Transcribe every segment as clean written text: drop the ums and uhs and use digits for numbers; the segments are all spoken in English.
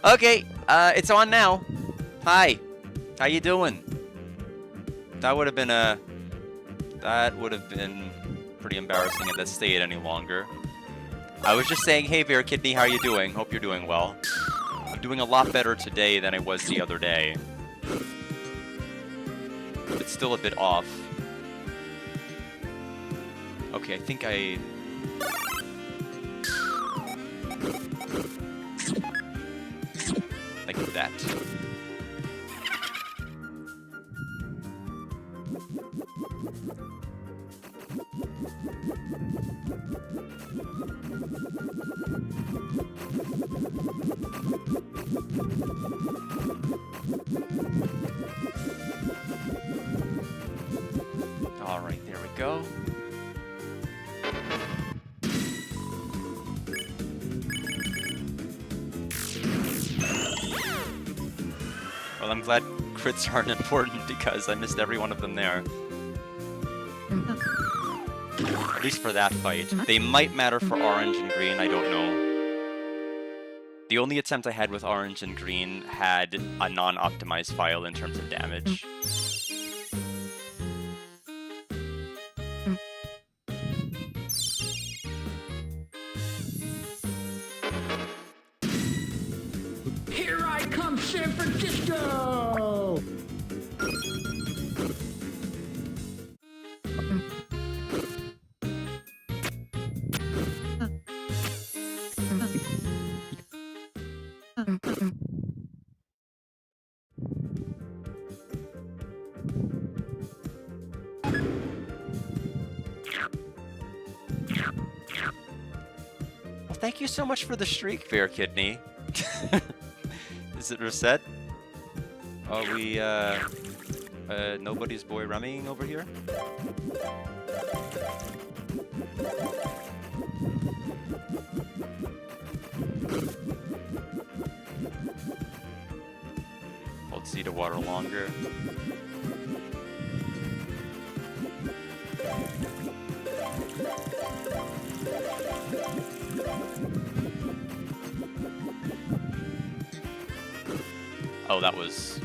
Okay, it's on now. Hi, how you doing? That would have been pretty embarrassing if that stayed any longer. I was just saying, hey Bear Kidney, how you doing? Hope you're doing well. I'm doing a lot better today than I was the other day. It's still a bit off. Okay, I think like that. All right, there we go. Well, I'm glad crits aren't important because I missed every one of them there. At least for that fight. They might matter for orange and green, I don't know. The only attempt I had with orange and green had a non-optimized file in terms of damage. San Francisco! Well, thank you so much for the streak, Fair Kidney. Is it reset? Are we, nobody's boy Remmying over here? Hold C to water longer. Oh, that was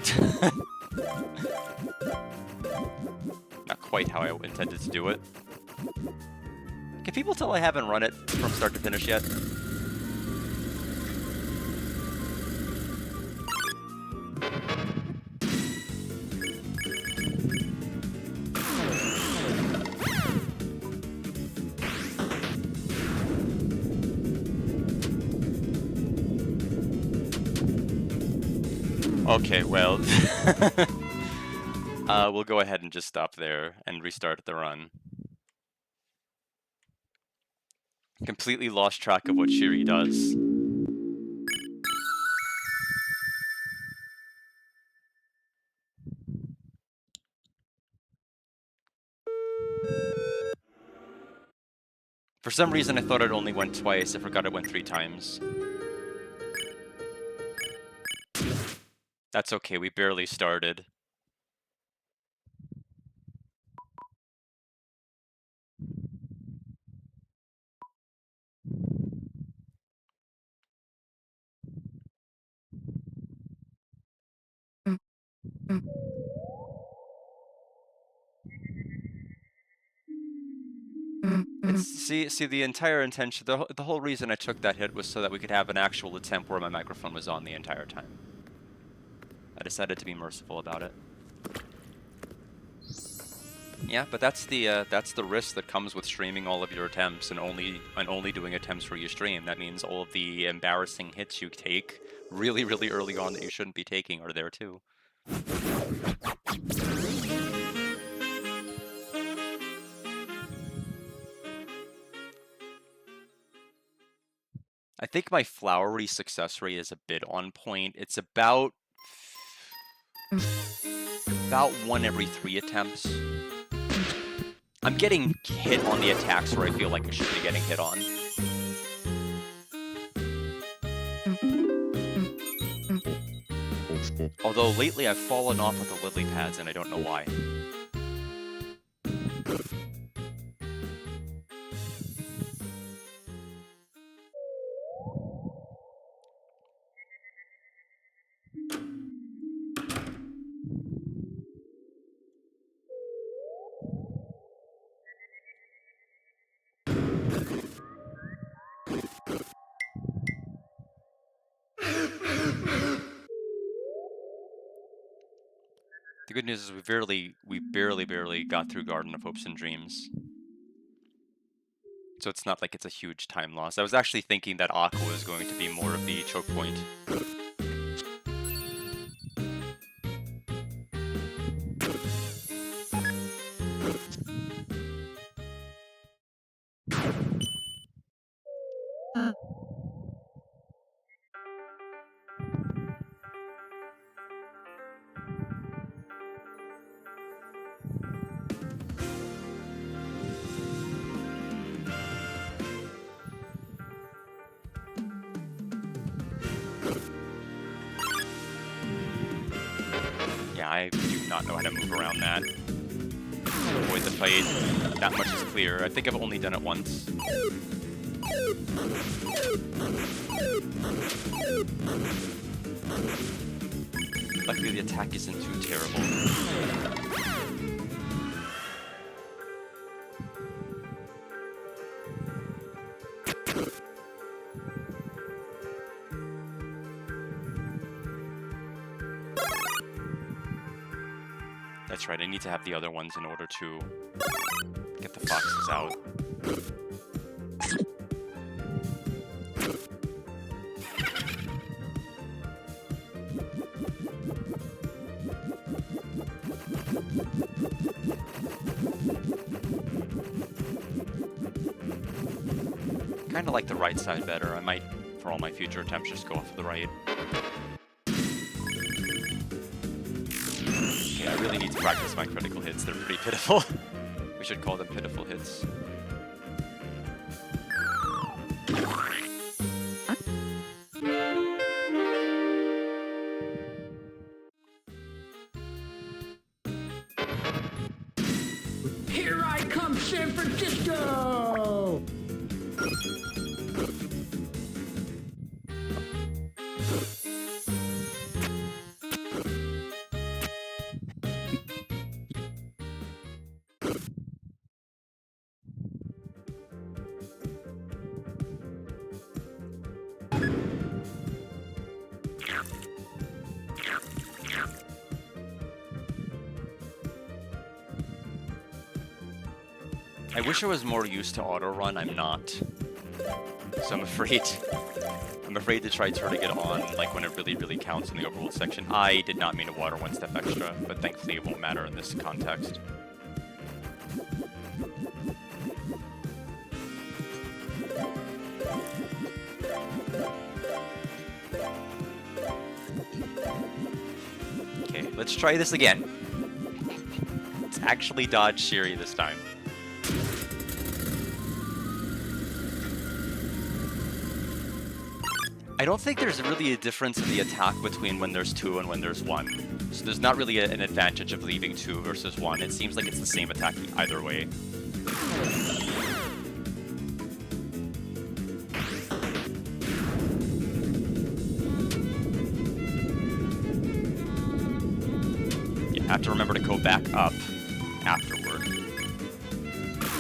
not quite how I intended to do it. Can people tell I haven't run it from start to finish yet? Okay, well, we'll go ahead and just stop there and restart the run. Completely lost track of what Shiri does. For some reason, I thought it only went twice. I forgot it went 3 times. That's okay, we barely started. See, the entire intention, the whole reason I took that hit was so that we could have an actual attempt where my microphone was on the entire time. I decided to be merciful about it. Yeah, but that's the risk that comes with streaming all of your attempts and only doing attempts where you stream. That means all of the embarrassing hits you take really, really early on that you shouldn't be taking are there too. I think my flowery success rate is a bit on point. It's about 1 every 3 attempts. I'm getting hit on the attacks where I feel like I should be getting hit on. Although lately I've fallen off with the lily pads and I don't know why. The good news is we barely got through Garden of Hopes and Dreams. So it's not like it's a huge time loss. I was actually thinking that Aqua is going to be more of the choke point. Yeah, I do not know how to move around that. Avoid the fight. That much is clear. I think I've only done it once. Luckily the attack isn't too terrible. That's right, I need to have the other ones in order to get the foxes out. Kinda like the right side better. I might, for all my future attempts, just go off of the right. Okay, I really need to practice my critical hits. They're pretty pitiful. We should call them pitiful hits. Here I come, San Francisco! I wish I was more used to auto run. I'm not. So I'm afraid to try turning it on, like when it really counts in the overworld section. I did not mean to water one step extra, but thankfully it won't matter in this context. Okay, let's try this again. Let's actually dodge Shiri this time. I don't think there's really a difference in the attack between when there's 2 and when there's 1. So there's not really an advantage of leaving 2 versus 1. It seems like it's the same attack either way. Yeah, I have to remember to go back up afterward.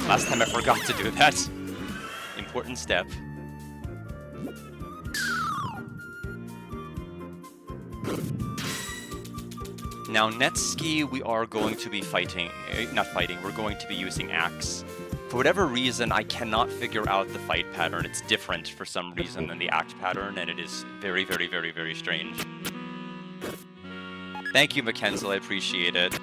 Last time I forgot to do that. Important step. Now, Netski, we are going to be fighting, we're going to be using Axe. For whatever reason, I cannot figure out the fight pattern. It's different for some reason than the act pattern, and it is very strange. Thank you, Mackenzie, I appreciate it.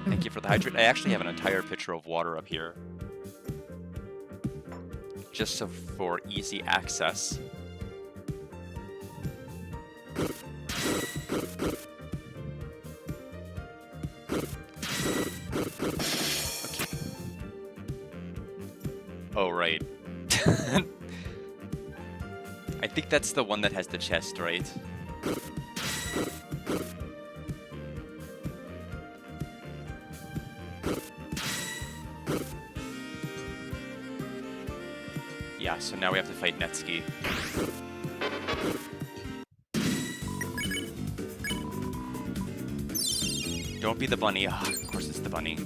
Thank you for the hydrate. I actually have an entire pitcher of water up here. Just so for easy access. Okay. Oh, right. I think that's the one that has the chest, right? Yeah, so now we have to fight Netski. Don't be the bunny. Ah, of course it's the bunny.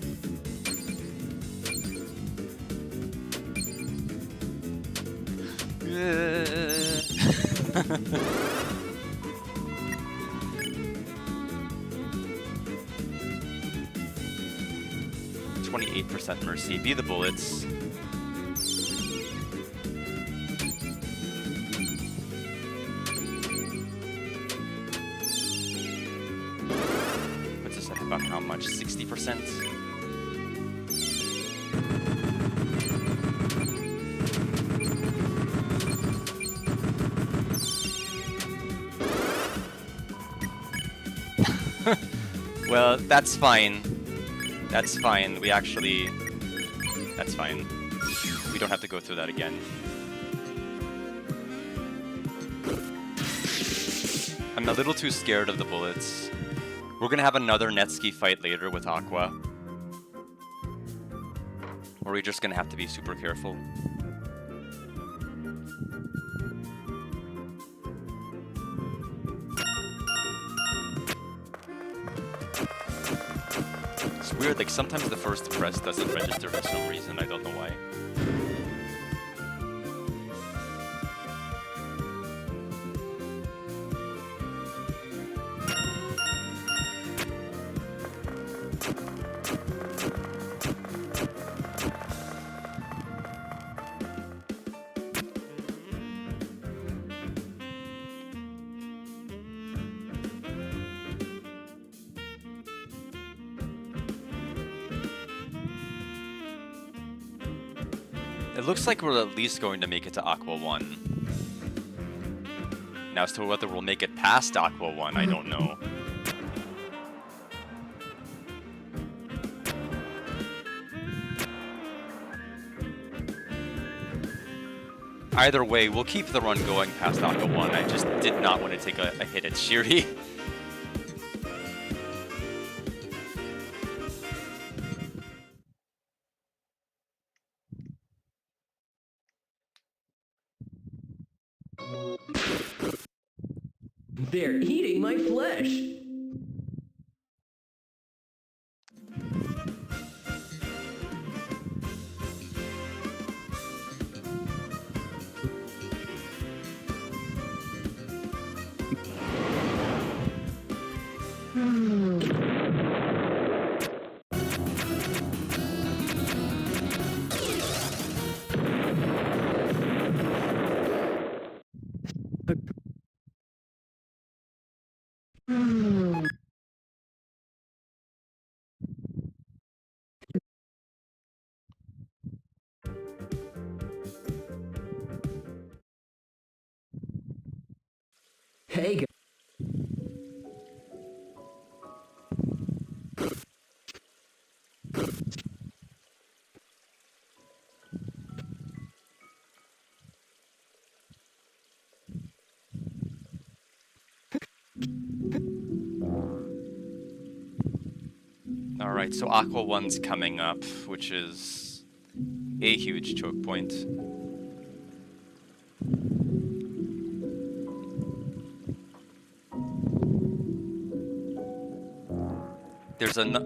%, mercy. Be the bullets. What's this at about how much? 60%? Well, that's fine. That's fine. We actually... That's fine. We don't have to go through that again. I'm a little too scared of the bullets. We're gonna have another Netski fight later with Aqua. Or we're just gonna have to be super careful. weird, like sometimes the first press doesn't register for some reason, I don't know why. It looks like we're at least going to make it to Aqua 1. Now, as to whether we'll make it past Aqua 1, I don't know. Either way, we'll keep the run going past Aqua 1. I just did not want to take a hit at Shiri. They're eating my flesh. Hey, Alright, so Aqua 1's coming up, which is a huge choke point.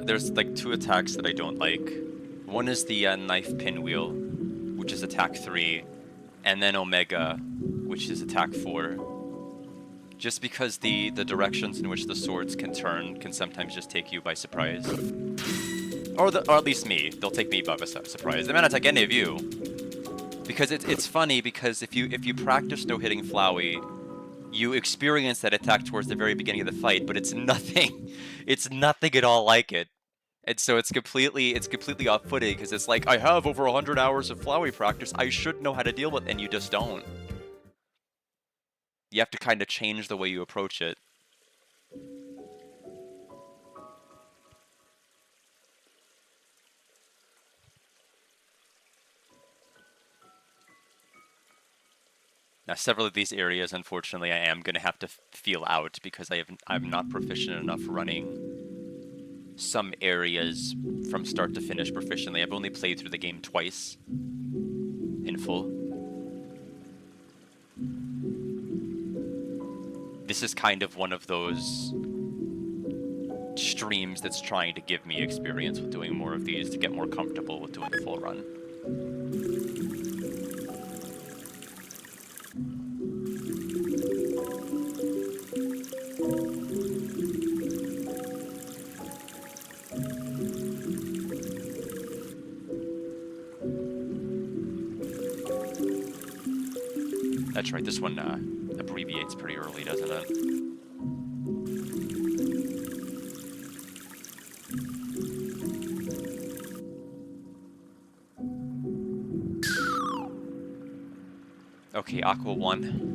There's like two attacks that I don't like. One is the knife pinwheel, which is attack 3, and then Omega, which is attack 4. Just because the directions in which the swords can turn can sometimes just take you by surprise. Or at least me. They'll take me by surprise. They might not take any of you. Because it's funny, because if you practice no hitting Flowey, you experience that attack towards the very beginning of the fight, but it's nothing. It's nothing at all like it. And so it's completely off-putting, because it's like, I have over 100 hours of Flowey practice, I should know how to deal with it, and you just don't. You have to kind of change the way you approach it. Now, several of these areas, unfortunately, I am going to have to feel out because I'm not proficient enough running some areas from start to finish proficiently. I've only played through the game twice in full. This is kind of one of those streams that's trying to give me experience with doing more of these to get more comfortable with doing a full run. That's right, this one abbreviates pretty early, doesn't it? Okay, Aqua 1.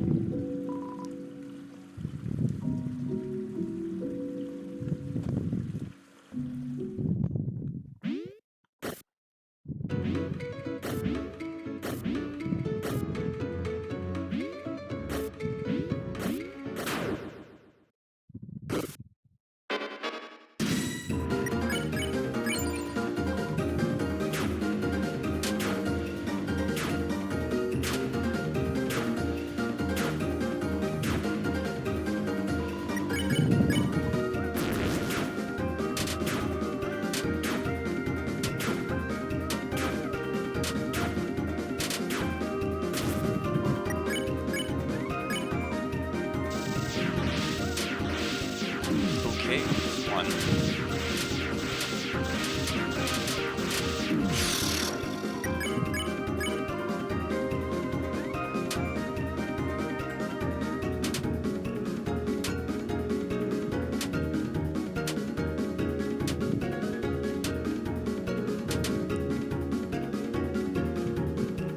one.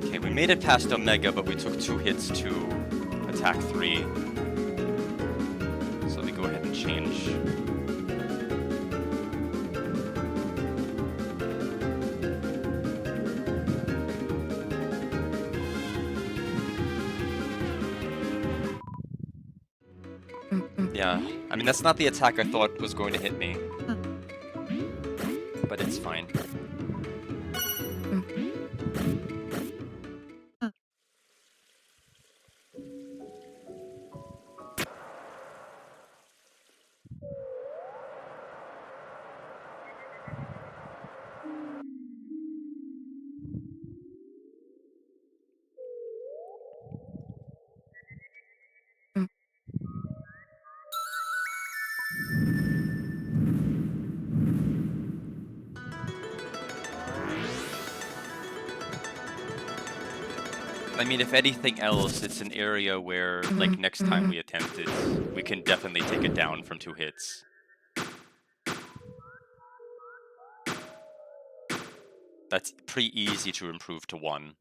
Okay, we made it past Omega, but we took 2 hits to attack 3. So we go ahead and change. Yeah, I mean, that's not the attack I thought was going to hit me. But it's fine. I mean, if anything else, it's an area where, like, next time we attempt it, we can definitely take it down from 2 hits. That's pretty easy to improve to 1.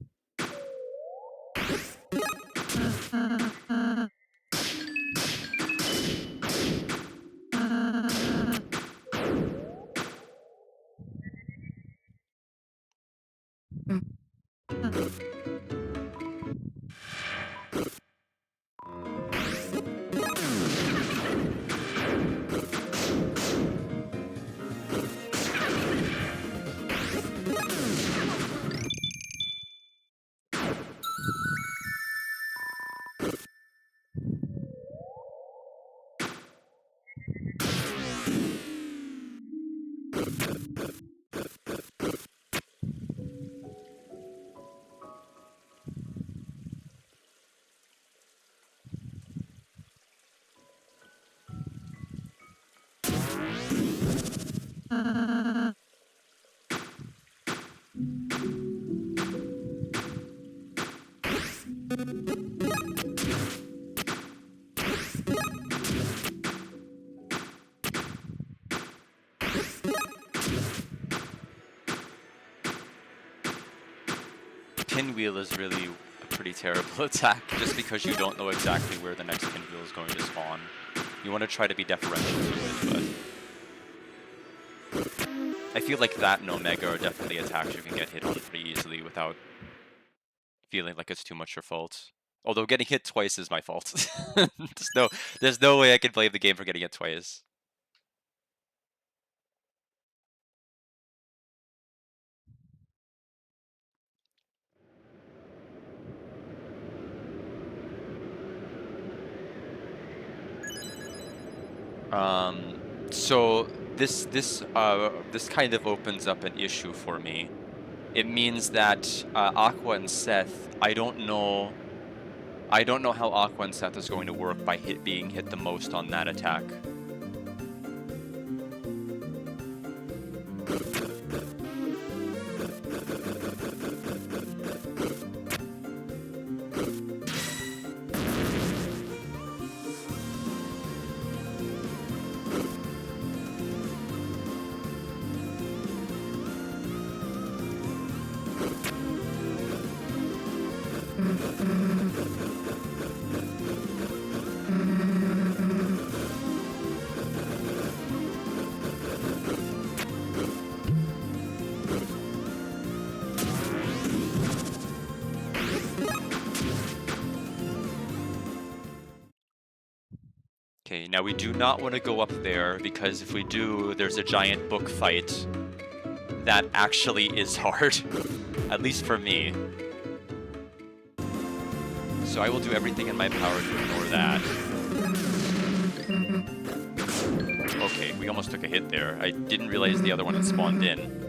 Pinwheel is really a pretty terrible attack, just because you don't know exactly where the next pinwheel is going to spawn. You want to try to be deferential to it, but I feel like that and Omega are definitely attacks you can get hit on pretty easily without feeling like it's too much your fault. Although getting hit twice is my fault. there's no way I can blame the game for getting hit twice. So this kind of opens up an issue for me. It means that Aqua and Seth, I don't know how Aqua and Seth is going to work by being hit the most on that attack. Okay, now we do not want to go up there, because if we do, there's a giant book fight that actually is hard, at least for me. So I will do everything in my power to ignore that. Okay, we almost took a hit there. I didn't realize the other one had spawned in.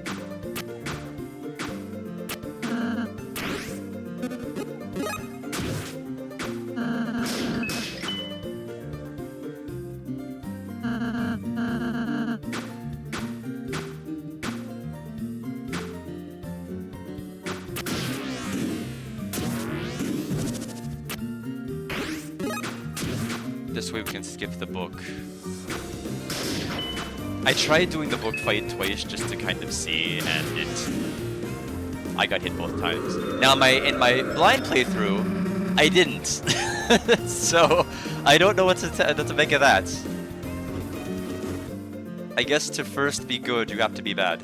This way we can skip the book. I tried doing the book fight twice just to kind of see, and I got hit both times. Now in my blind playthrough, I didn't. So I don't know what to make of that. I guess to first be good, you have to be bad.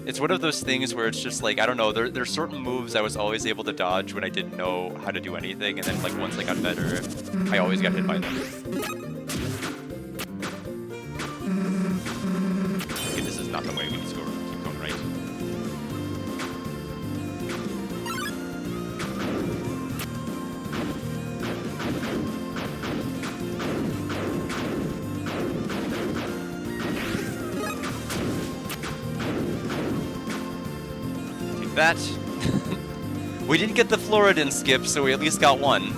It's one of those things where it's just like, I don't know, there's certain moves I was always able to dodge when I didn't know how to do anything, and then like once I got better, I always got hit by them. Okay, this is not the way we need to go. Keep going right. Take that. We didn't get the Floridin skip, so we at least got one.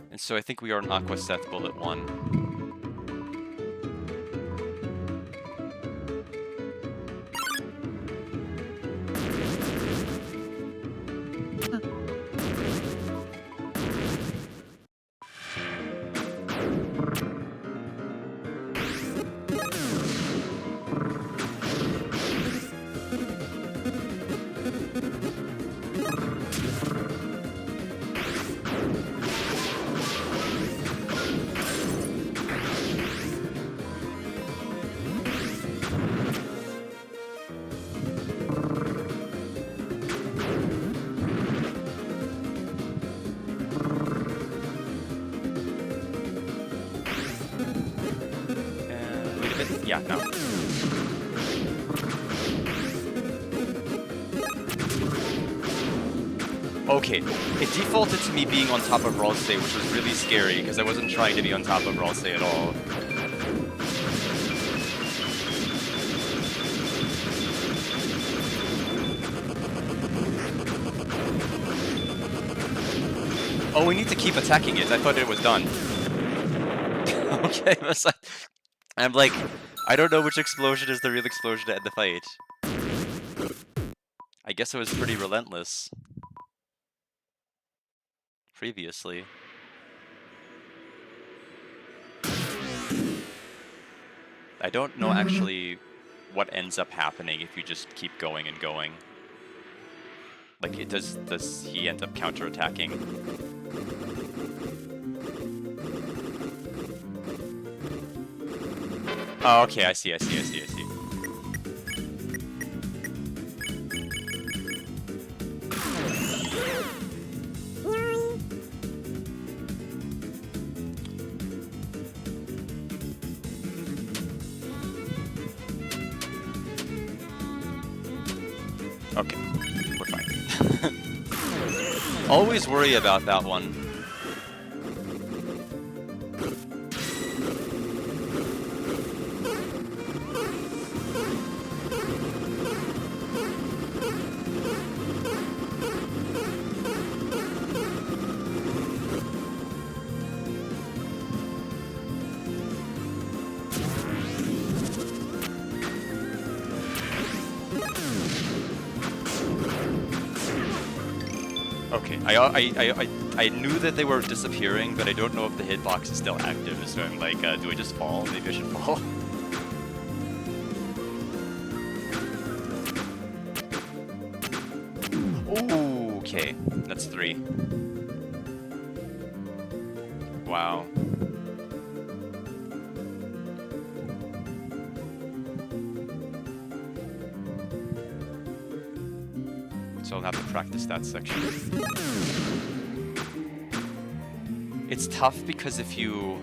And so I think we are an Aqua Seth Bullet 1. Yeah, no. Okay, it defaulted to me being on top of Ralsei, which was really scary, because I wasn't trying to be on top of Ralsei at all. Oh, we need to keep attacking it. I thought it was done. Okay, I'm like, I don't know which explosion is the real explosion to end the fight. I guess it was pretty relentless previously. I don't know actually what ends up happening if you just keep going and going. Like, does he end up counterattacking? Oh, okay, I see. Okay, we're fine. Always worry about that one. Okay, I knew that they were disappearing, but I don't know if the hitbox is still active, so I'm like, do I just fall? Maybe I should fall. Ooh, okay, that's 3. Wow. So I'll have to practice that section. It's tough because if you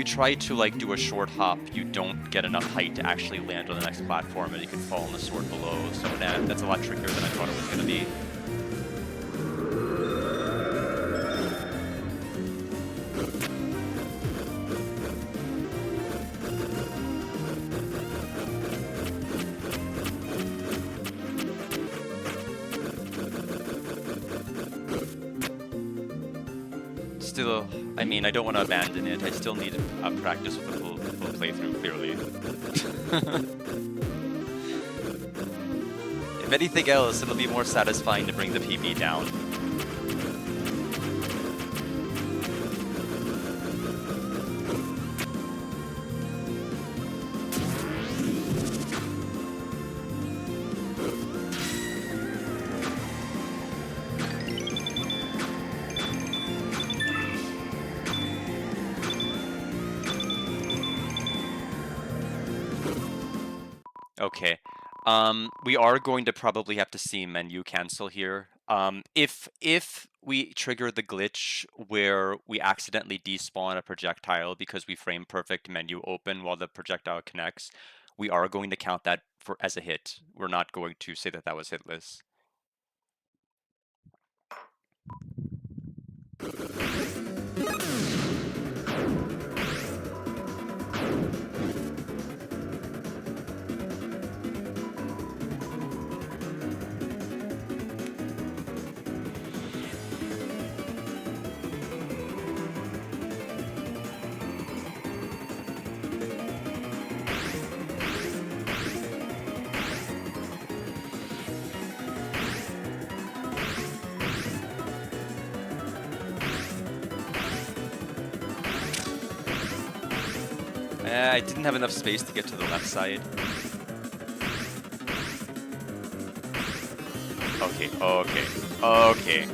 try to like do a short hop, you don't get enough height to actually land on the next platform, and you can fall on the sword below. So that's a lot trickier than I thought it was going to be. still, I mean, I don't want to abandon it. I still need a practice with a full playthrough, clearly. If anything else, it'll be more satisfying to bring the PB down. Okay. We are going to probably have to see menu cancel here. If we trigger the glitch where we accidentally despawn a projectile because we frame perfect menu open while the projectile connects, we are going to count that as a hit. We're not going to say that that was hitless. I didn't have enough space to get to the left side. Okay, okay, okay.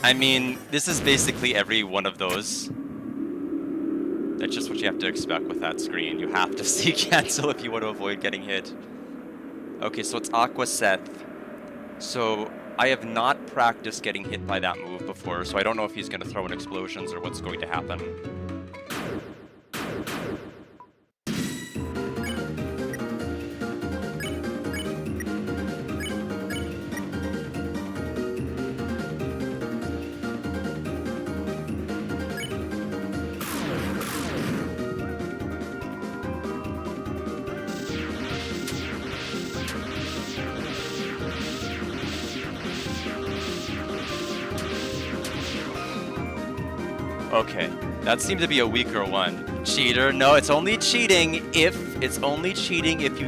I mean, this is basically every one of those. That's just what you have to expect with that screen. You have to see cancel if you want to avoid getting hit. Okay, so it's Aqua Seth. So I have not practiced getting hit by that move before, so I don't know if he's going to throw in explosions or what's going to happen. Okay, that seemed to be a weaker one. Cheater. No, it's only cheating if you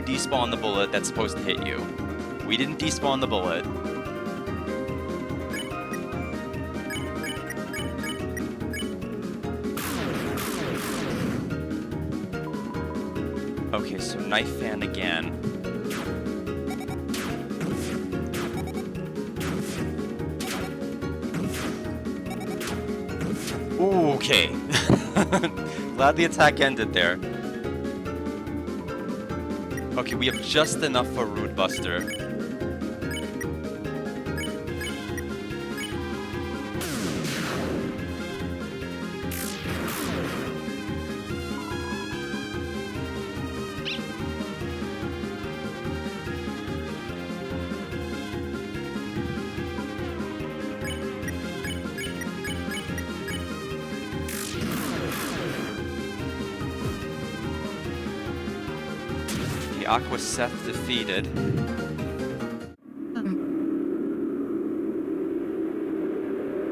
despawn the bullet that's supposed to hit you. We didn't despawn the bullet. Okay, so knife fan again. Ooh, okay. Glad the attack ended there. Okay, we have just enough for Root Buster. Aqua Seth defeated.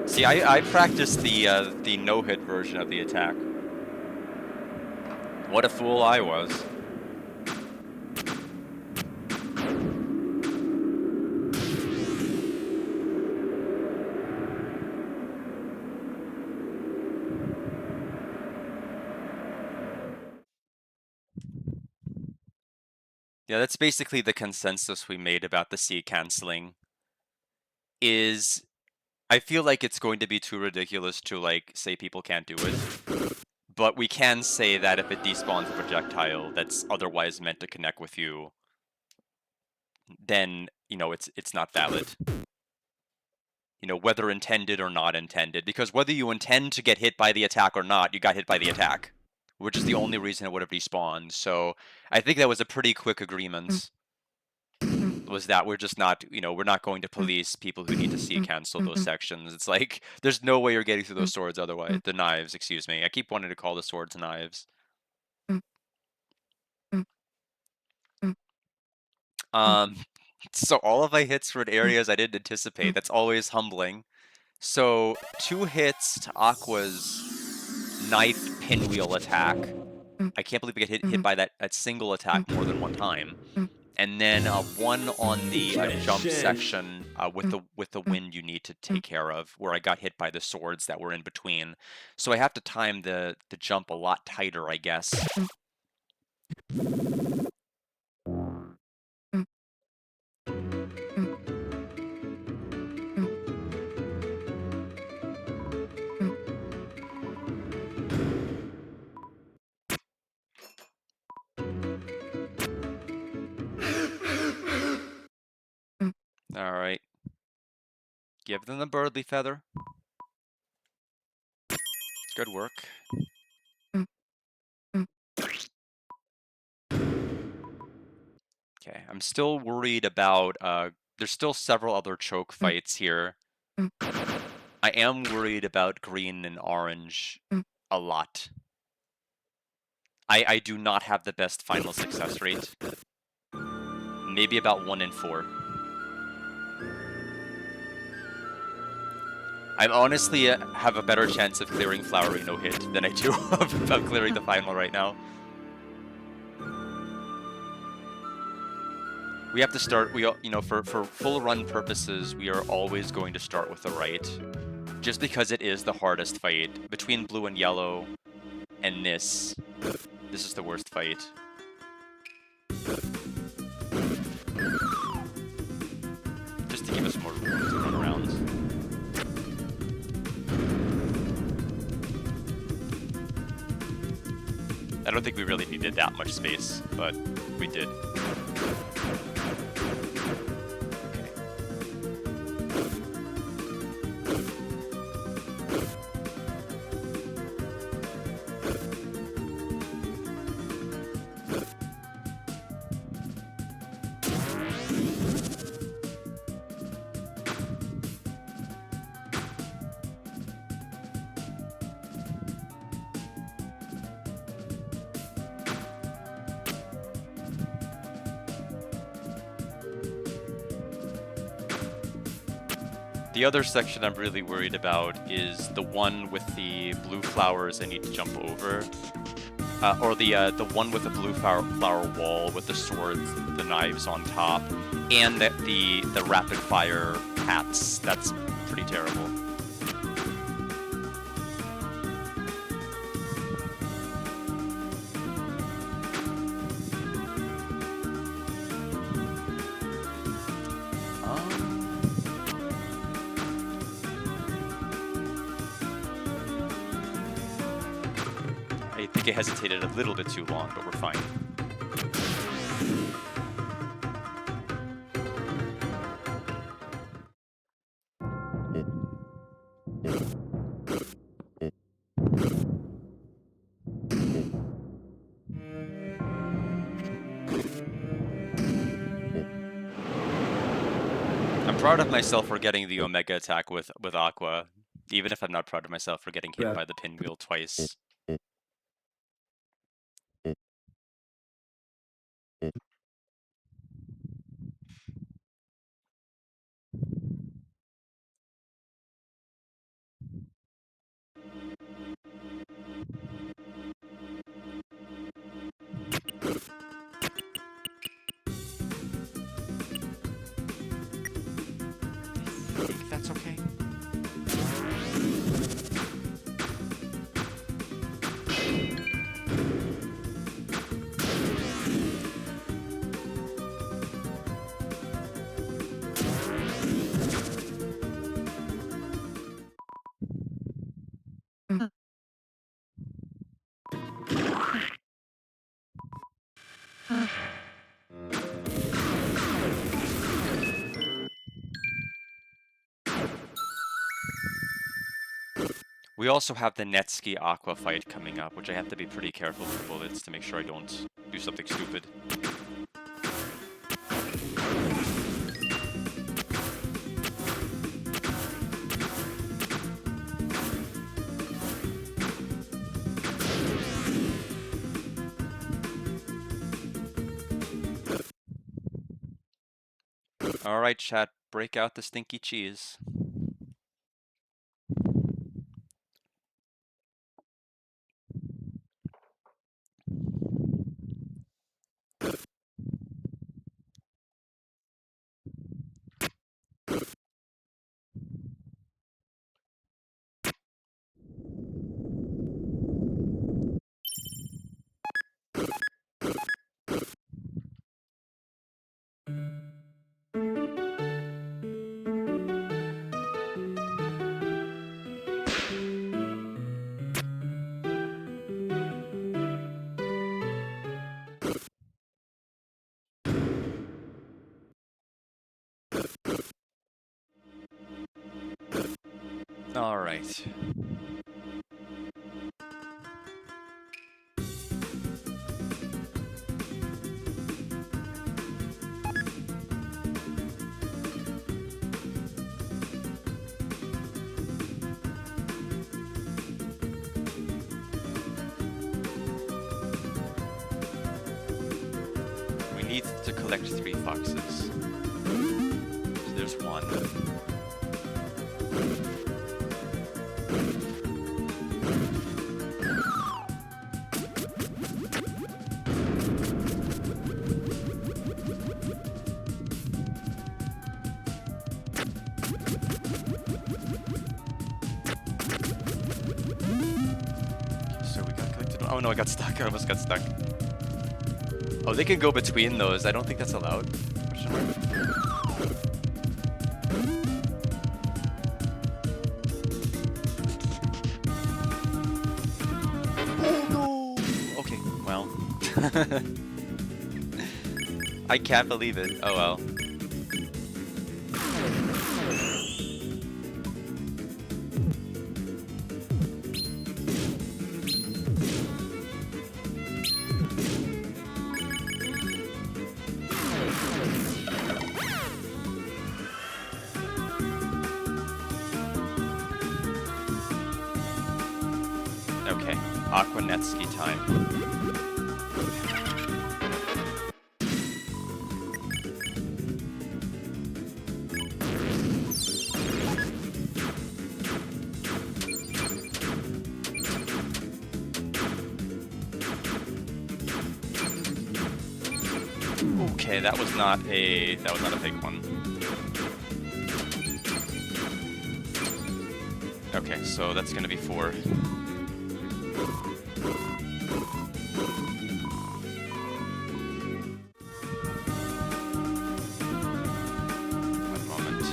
See, I practiced the no-hit version of the attack. What a fool I was. Yeah, that's basically the consensus we made about the C canceling. Is I feel like it's going to be too ridiculous to like say people can't do it. But we can say that if it despawns a projectile that's otherwise meant to connect with you, then, you know, it's not valid. You know, whether intended or not intended, because whether you intend to get hit by the attack or not, you got hit by the attack, which is the only reason it would have despawned. So I think that was a pretty quick agreement. was that we're just not, we're not going to police people who need to see cancel those sections. It's like, there's no way you're getting through those swords otherwise. The knives, excuse me. I keep wanting to call the swords knives. So all of my hits were in areas I didn't anticipate. That's always humbling. So 2 hits to Aqua's knife pinwheel attack. I can't believe we get hit by that single attack more than one time. And then 1 on the jump section with the wind you need to take care of, where I got hit by the swords that were in between. So I have to time the jump a lot tighter, I guess. Alright. Give them the birdly feather. Good work. Okay, I'm still worried about, there's still several other choke fights here. I am worried about green and orange a lot. I do not have the best final success rate. Maybe about 1 in 4. I honestly have a better chance of clearing Flowery no hit than I do of clearing the final right now. We have to start, for full run purposes, we are always going to start with the right. Just because it is the hardest fight. Between blue and yellow and this is the worst fight. Just to give us more room to run around. I don't think we really needed that much space, but we did. The other section I'm really worried about is the one with the blue flowers I need to jump over. Or the one with the blue flower wall with the swords, the knives on top, and the rapid fire hats. That's pretty terrible. I think I hesitated a little bit too long, but we're fine. I'm proud of myself for getting the Omega attack with Aqua, even if I'm not proud of myself for getting hit by the pinwheel twice. I think that's okay. We also have the Netski Aqua fight coming up, which I have to be pretty careful with bullets to make sure I don't do something stupid. Alright, chat, break out the stinky cheese. Alright. We need to collect 3 foxes. So there's 1. So we got collected. Oh no, I got stuck. I almost got stuck. Oh, they can go between those. I don't think that's allowed. Question mark? Oh no! Okay, well. I can't believe it. Oh well. Okay, Aquanetsky time. Okay, that was not a big one. Okay, so that's gonna be 4. One moment.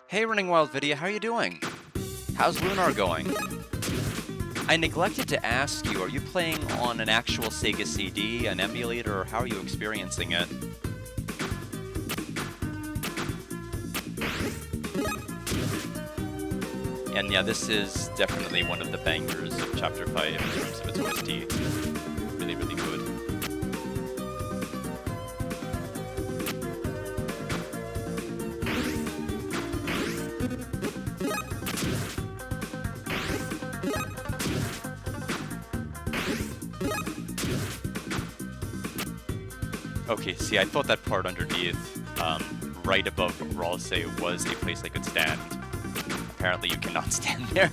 Hey Running Wild Video, how are you doing? How's Lunar going? I neglected to ask you, are you playing on an actual Sega CD, an emulator, or how are you experiencing it? And yeah, this is definitely one of the bangers of Chapter 5 in terms of its OST. Really, really good. Okay, see, I thought that part underneath, right above Ralsei, was a place I could stand. Apparently you cannot stand there.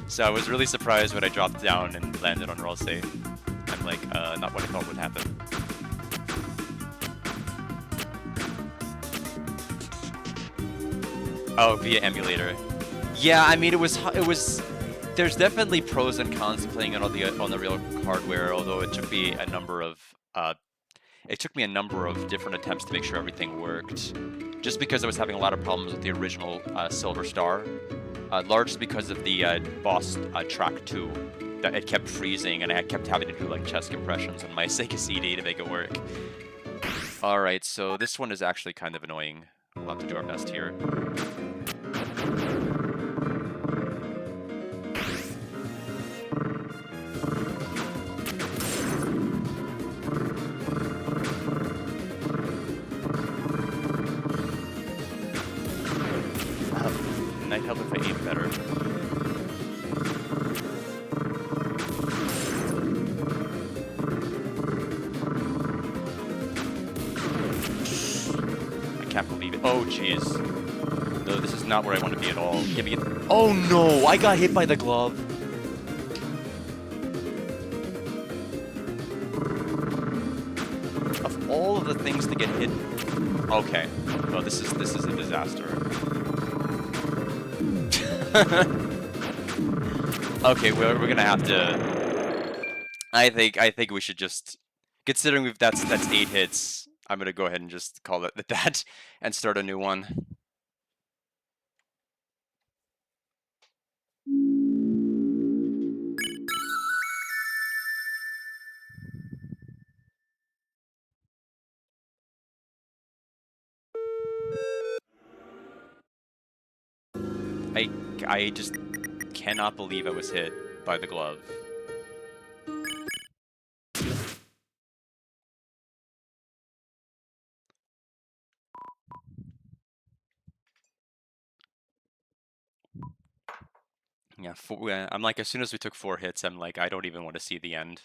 So I was really surprised when I dropped down and landed on Ralsei. I'm like, not what I thought would happen. Oh, via emulator. Yeah, I mean, it was. There's definitely pros and cons to playing it on the real hardware. Although it took me a number of different attempts to make sure everything worked. Just because I was having a lot of problems with the original Silver Star, largely because of the boss track 2, that it kept freezing, and I kept having to do like chest compressions on my Sega CD to make it work. All right, so this one is actually kind of annoying. We'll have to do our best here. Oh, jeez. No, this is not where I want to be at all. Give me... Oh, no! I got hit by the glove! Of all of the things to get hit... Okay. Well, this is a disaster. Okay, we're gonna have to... I think we should just... Considering that's 8 hits, I'm gonna go ahead and just call it that and start a new one. I just cannot believe I was hit by the glove. Yeah, I'm like, as soon as we took 4 hits, I'm like, I don't even want to see the end.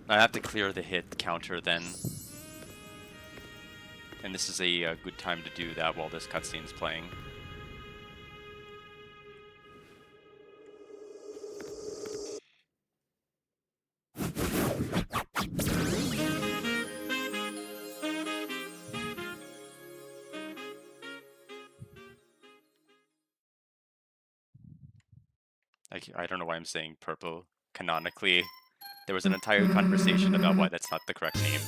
I have to clear the hit counter then. And this is a good time to do that while this cutscene's playing. I don't know why I'm saying purple. Canonically, there was an entire conversation about why that's not the correct name.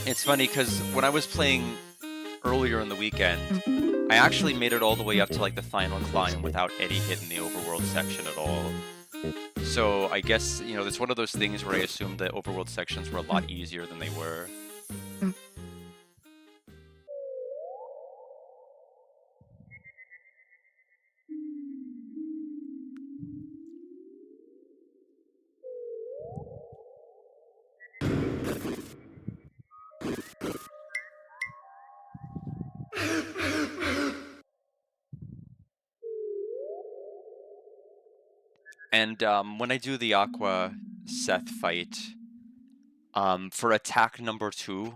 It's funny because when I was playing earlier in the weekend, I actually made it all the way up to like the final climb without any hit in the overworld section at all. So I guess, you know, it's one of those things where I assumed the overworld sections were a lot easier than they were. And when I do the Aqua Seth fight, for attack number 2,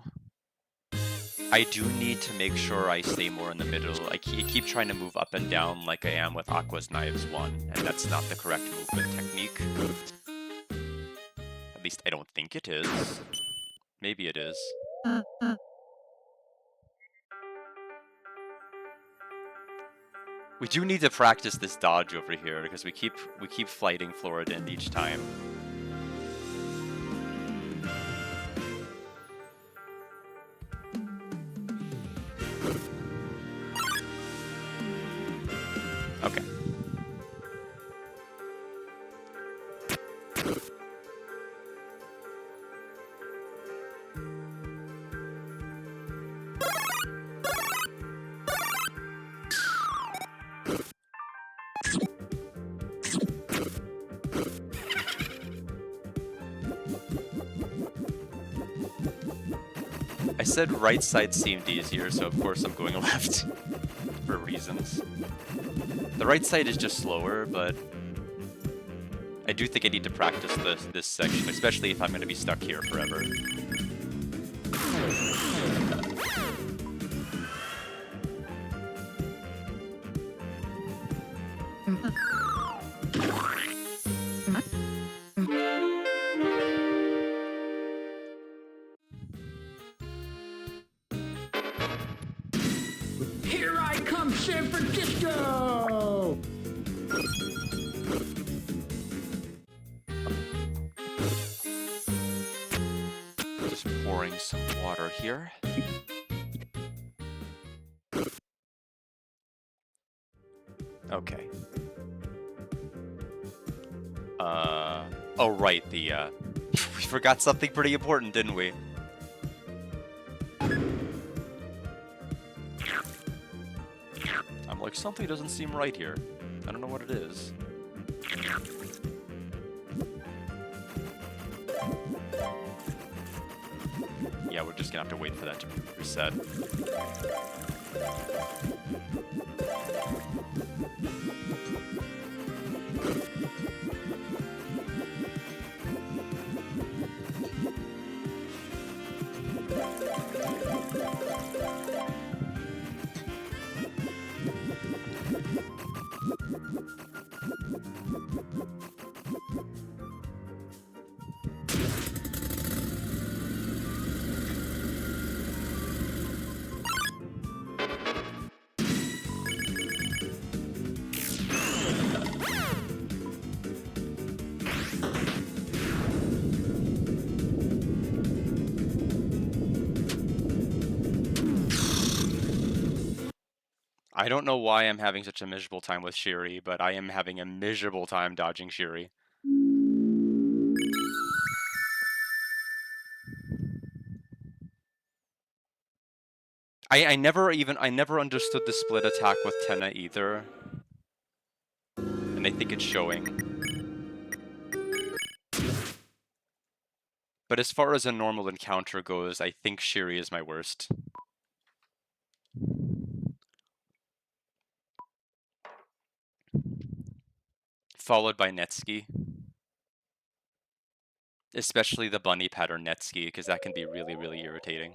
I do need to make sure I stay more in the middle. I keep trying to move up and down like I am with Aqua's Knives 1, and that's not the correct movement technique. At least I don't think it is. Maybe it is. We do need to practice this dodge over here because we keep fighting Floridin each time. Okay. I said right side seemed easier, so of course I'm going left for reasons. The right side is just slower, but I do think I need to practice this section, especially if I'm going to be stuck here forever. Here I come, San Francisco! Just pouring some water here. Okay. Oh right, we forgot something pretty important, didn't we? I'm like, something doesn't seem right here. I don't know what it is. just gonna have to wait for that to reset. I don't know why I'm having such a miserable time with Shiri, but I am having a miserable time dodging Shiri. I never understood the split attack with Tenna either. And I think it's showing. But as far as a normal encounter goes, I think Shiri is my worst. Followed by Netsuki. Especially the bunny pattern Netsuki, because that can be really, really irritating.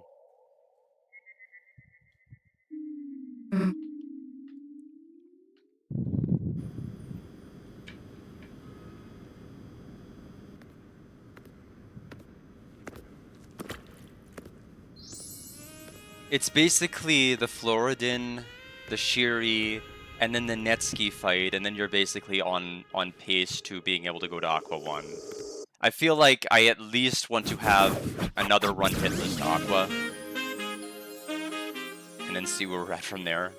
It's basically the Floridin, the Shiri, and then the Netsuki fight, and then you're basically on pace to being able to go to Aqua 1. I feel like I at least want to have another run hitless to Aqua. And then see where we're at from there.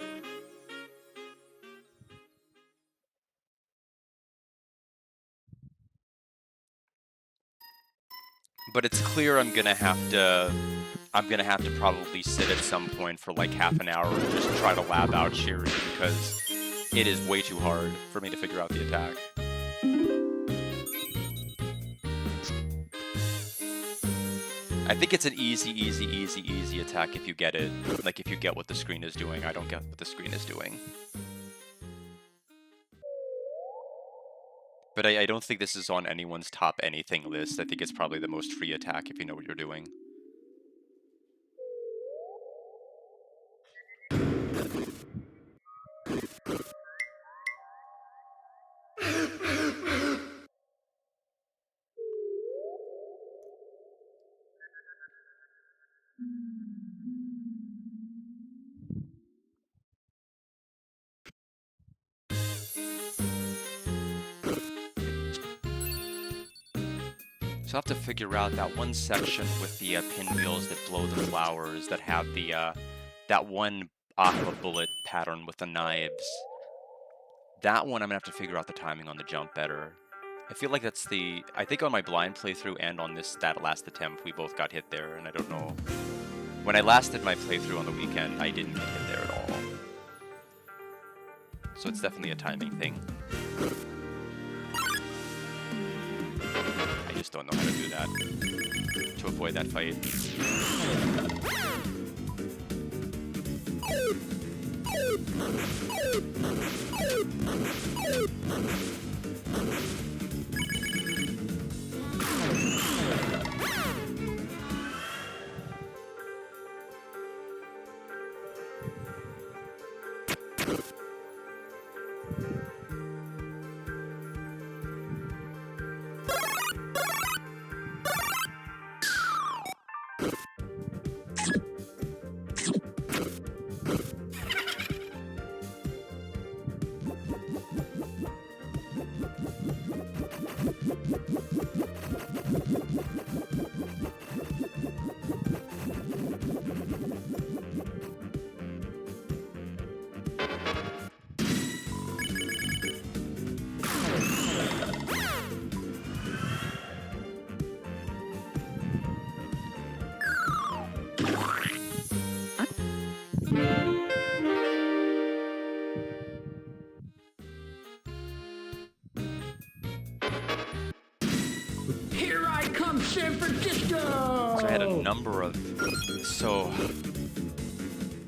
But it's clear I'm gonna have to probably sit at some point for like half an hour and just try to lab out Shiri, because it is way too hard for me to figure out the attack. I think it's an easy attack if you get it. Like, if you get what the screen is doing. I don't get what the screen is doing. But I don't think this is on anyone's top anything list. I think it's probably the most free attack if you know what you're doing. So I'll have to figure out that one section with the pinwheels that blow the flowers, that have the that one aqua bullet pattern with the knives. That one I'm gonna have to figure out the timing on the jump better. I feel like that's the... I think on my blind playthrough and on that last attempt, we both got hit there, and I don't know. When I last did my playthrough on the weekend, I didn't get hit there at all. So it's definitely a timing thing. I just don't know how to do that to avoid that fight.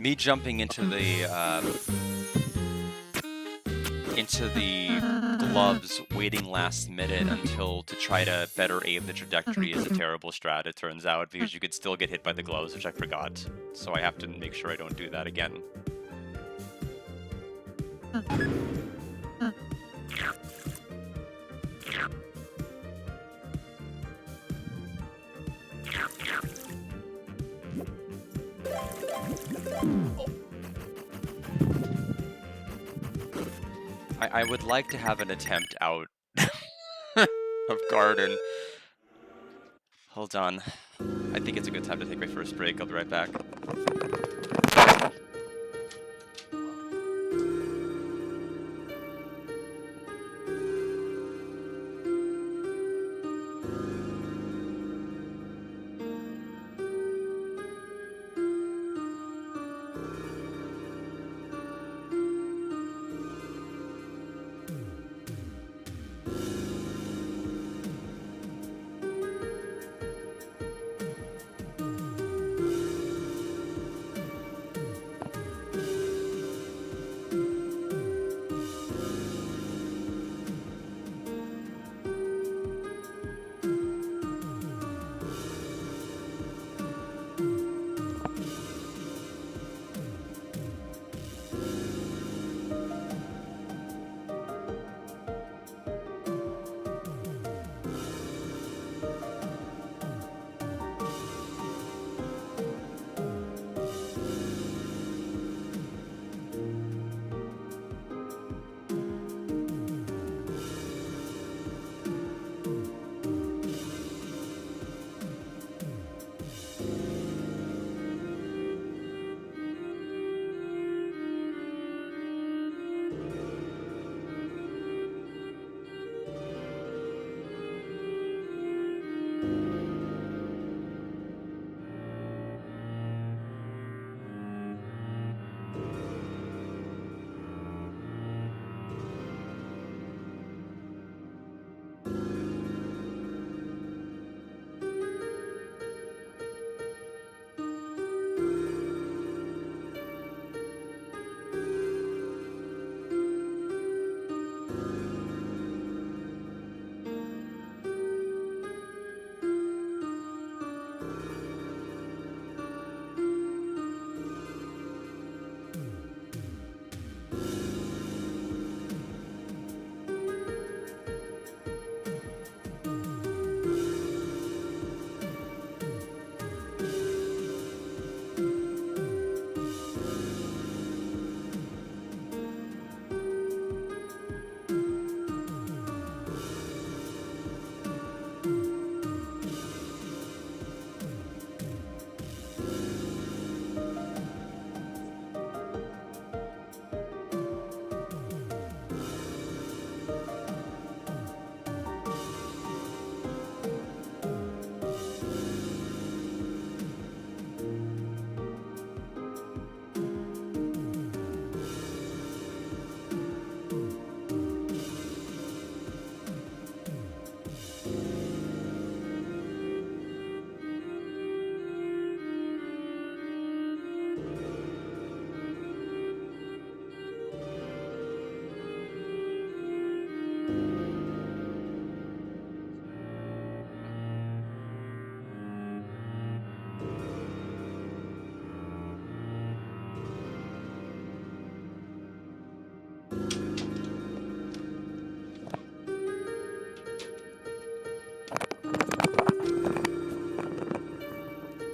me jumping into the gloves, waiting last minute until to try to better aim the trajectory is a terrible strat, it turns out, because you could still get hit by the gloves, which I forgot. So I have to make sure I don't do that again. I would like to have an attempt out of garden. Hold on. I think it's a good time to take my first break. I'll be right back.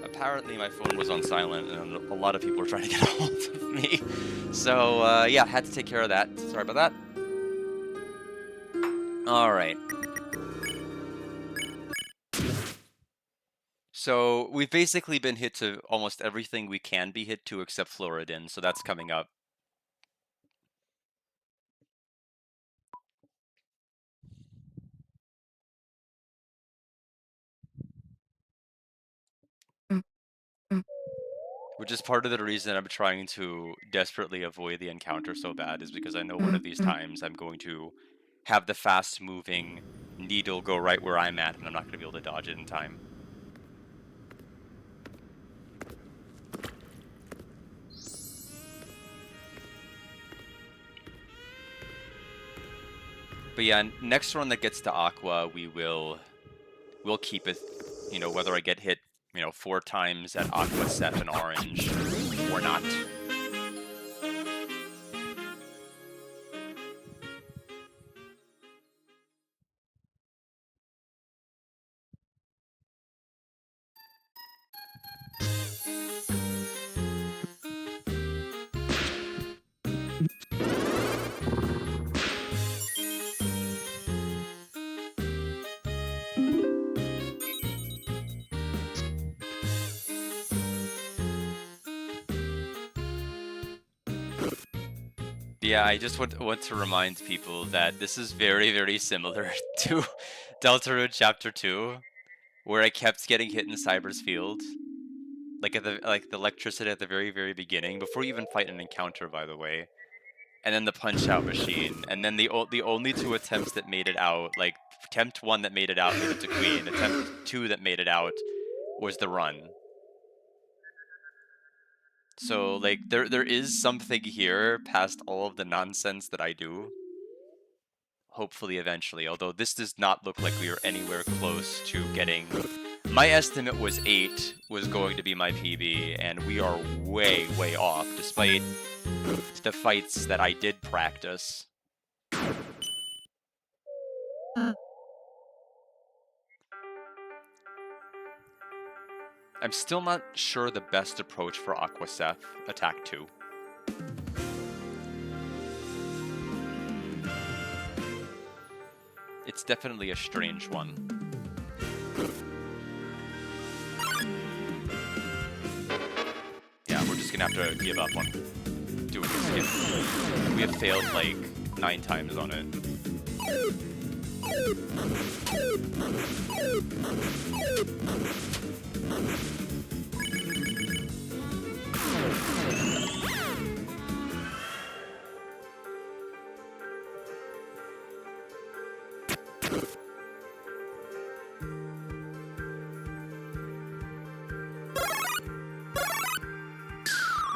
Apparently my phone was on silent and a lot of people were trying to get a hold of me. So, yeah, had to take care of that. Sorry about that. Alright. So, we've basically been hit to almost everything we can be hit to except Floridin, so that's coming up. Which is part of the reason I'm trying to desperately avoid the encounter so bad, is because I know one of these times I'm going to have the fast-moving needle go right where I'm at, and I'm not going to be able to dodge it in time. But yeah, next run that gets to Aqua, we'll keep it, you know, whether I get hit, you know, 4 times at Aqua, Seth, and Orange, or not. Yeah, I just want to remind people that this is very, very similar to Deltarune Chapter 2, where I kept getting hit in Cyber's field. Like the electricity at the very, very beginning, before you even fight an encounter, by the way. And then the punch-out machine, and then the only 2 attempts that made it out, like, attempt 1 that made it out made it to Queen, attempt 2 that made it out was the run. So, like, there is something here past all of the nonsense that I do. Hopefully, eventually. Although this does not look like we are anywhere close to getting... My estimate was 8 was going to be my PB, and we are way, way off, despite the fights that I did practice. I'm still not sure the best approach for Aqua Seth, attack 2. It's definitely a strange one. Yeah, we're just gonna have to give up on doing this again. We have failed like 9 times on it.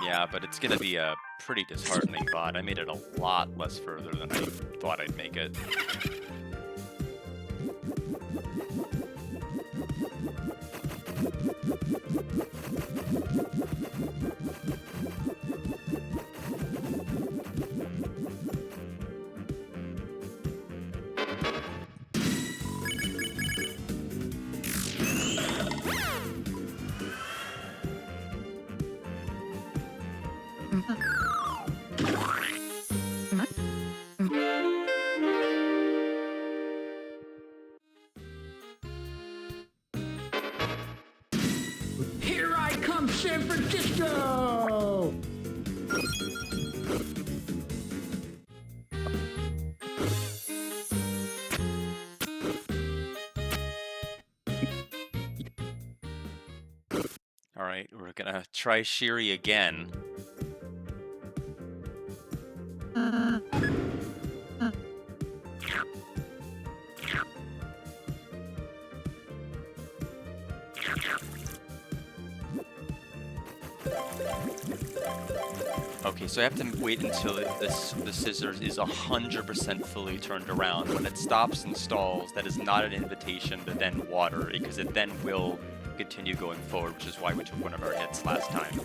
Yeah, but it's gonna be a pretty disheartening bot. I made it a lot less further than I thought I'd make it. Here I come, San Francisco! Alright, we're gonna try Shiri again. Okay, so I have to wait until the scissors is 100% fully turned around. When it stops and stalls, that is not an invitation to then water, because it then will continue going forward, which is why we took one of our hits last time.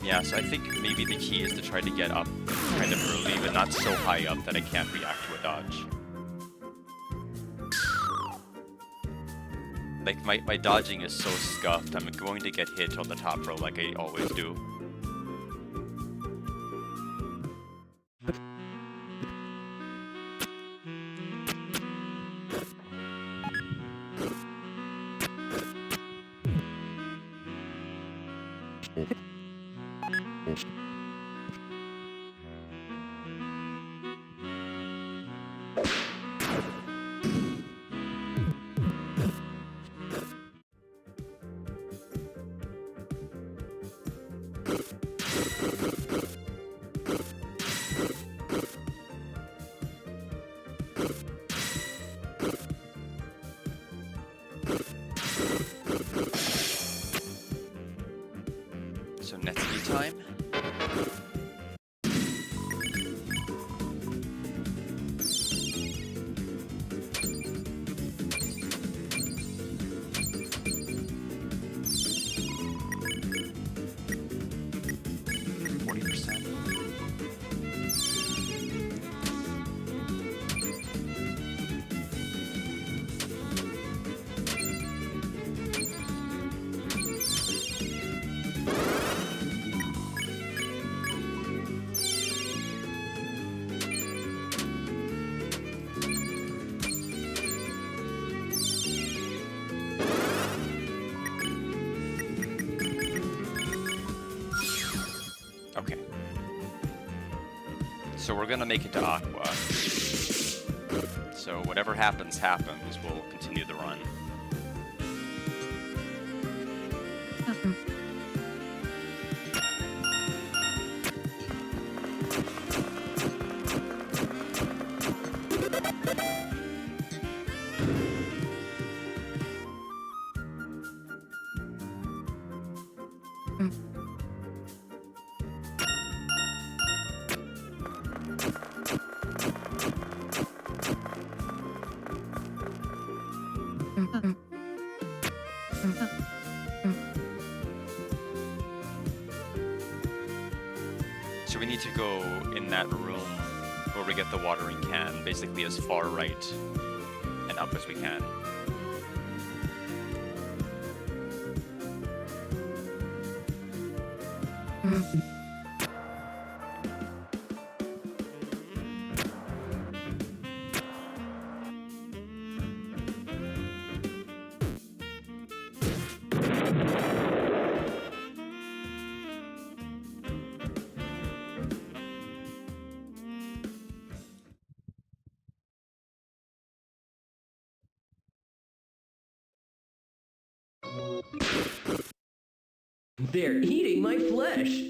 Yeah, so I think maybe the key is to try to get up kind of early, but not so high up that I can't react to a dodge. Like, my dodging is so scuffed, I'm going to get hit on the top row like I always do. So Netsky time. Okay. So we're gonna make it to Aqua. So whatever happens, happens. We'll continue the run. So we need to go in that room where we get the watering can, basically as far right and up as we can. They're eating my flesh.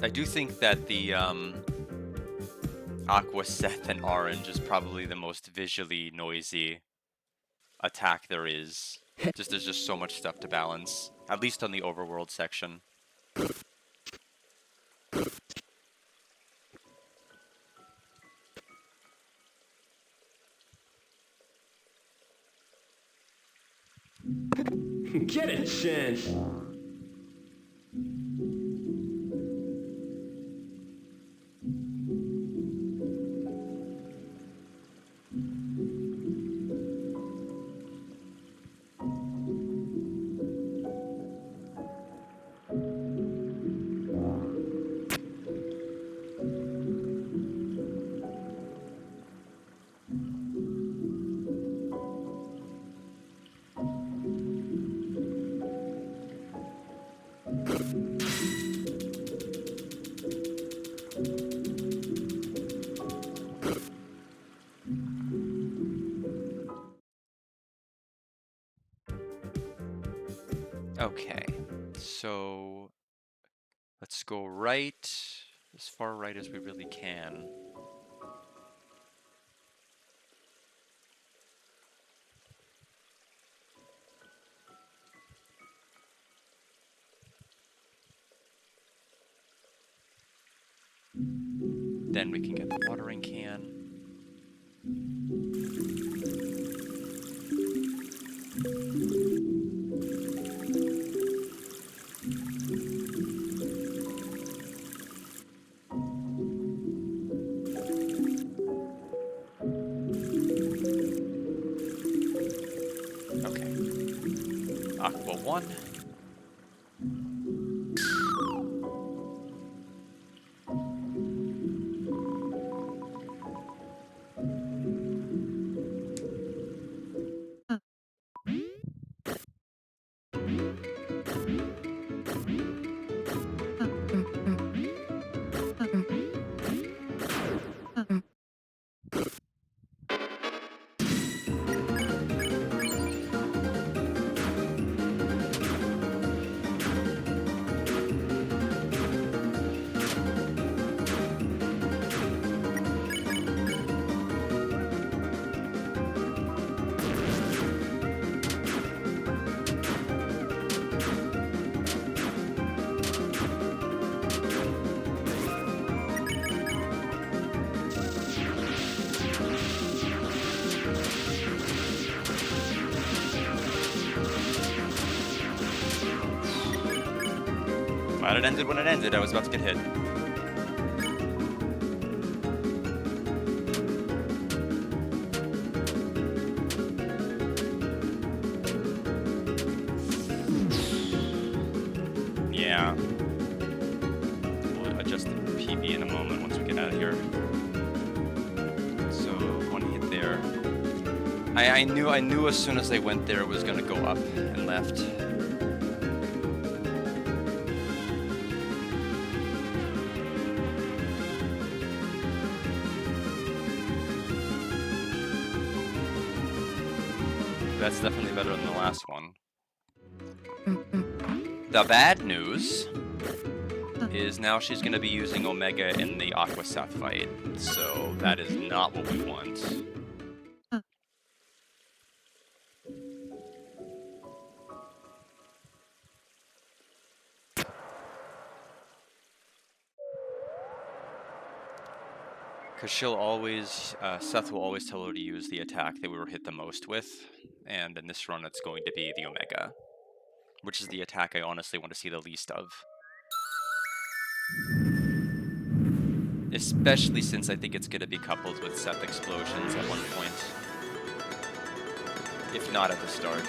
I do think that the Aqua, Seth, and Orange is probably the most visually noisy attack there is. There's just so much stuff to balance, at least on the overworld section. Get a chance. Okay, so let's go right, as far right as we really can. Then we can get the watering can. Aqua 1. Glad it ended when it ended. I was about to get hit. Yeah. We'll adjust the PB in a moment once we get out of here. So, one hit there. I knew as soon as they went there it was gonna go up and left. That's definitely better than the last one. The bad news is now she's going to be using Omega in the Aqua Seth fight, so that is not what we want. Because she'll always, Seth will always tell her to use the attack that we were hit the most with, and in this run it's going to be the Omega, which is the attack I honestly want to see the least of. Especially since I think it's going to be coupled with Seth explosions at one point. If not at the start.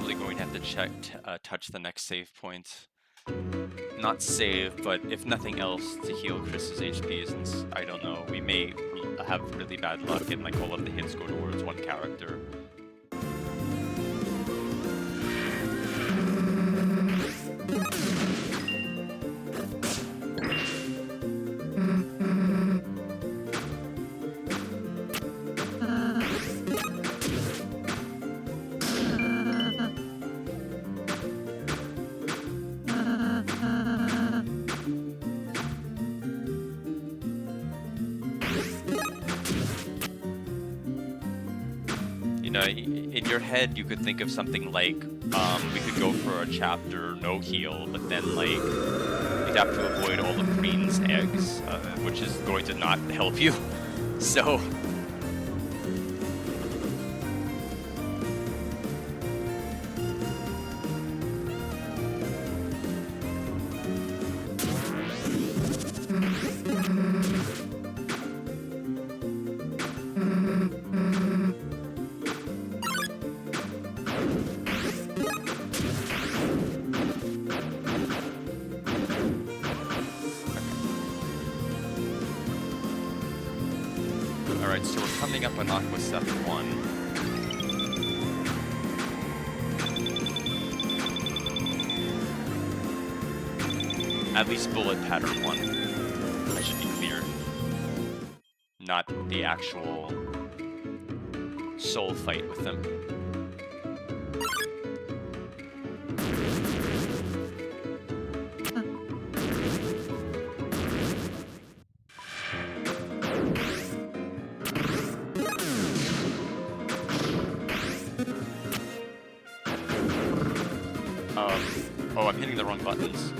probably going to have to touch the next save point. Not save, but if nothing else, to heal Chris's HP, since, I don't know, we may have really bad luck and like all of the hits go towards one character. You know, in your head, you could think of something like, we could go for a chapter no heal, but then, like, you'd have to avoid all of Green's eggs, which is going to not help you. So... Alright, so we're coming up on Aqua Step 1. At least bullet pattern 1. That should be clear. Not the actual soul fight with them. Oh, I'm hitting the wrong buttons.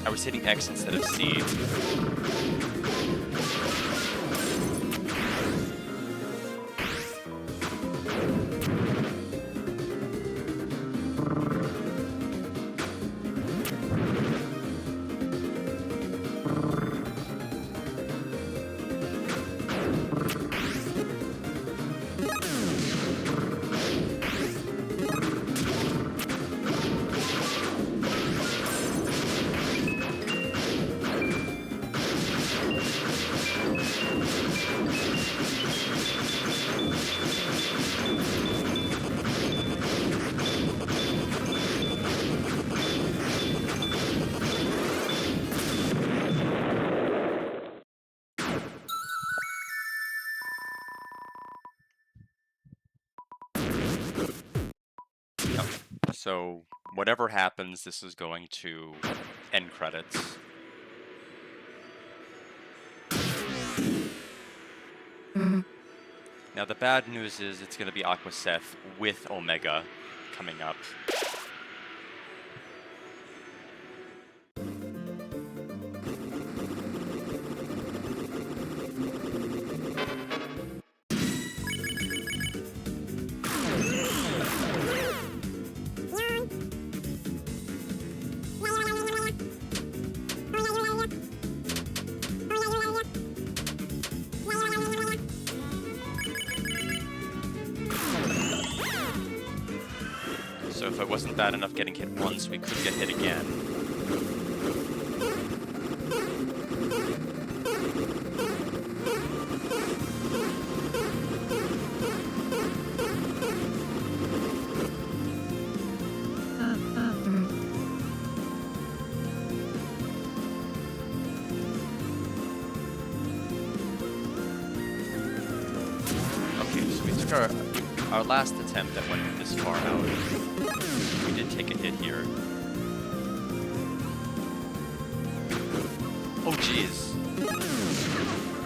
I was hitting X instead of C. So, whatever happens, this is going to end credits. Now, the bad news is it's going to be Aqua Seth with Omega coming up. So if it wasn't bad enough getting hit once, we could get hit again. Okay, so we took our last attempt that went this far out. We did take a hit here. Oh jeez.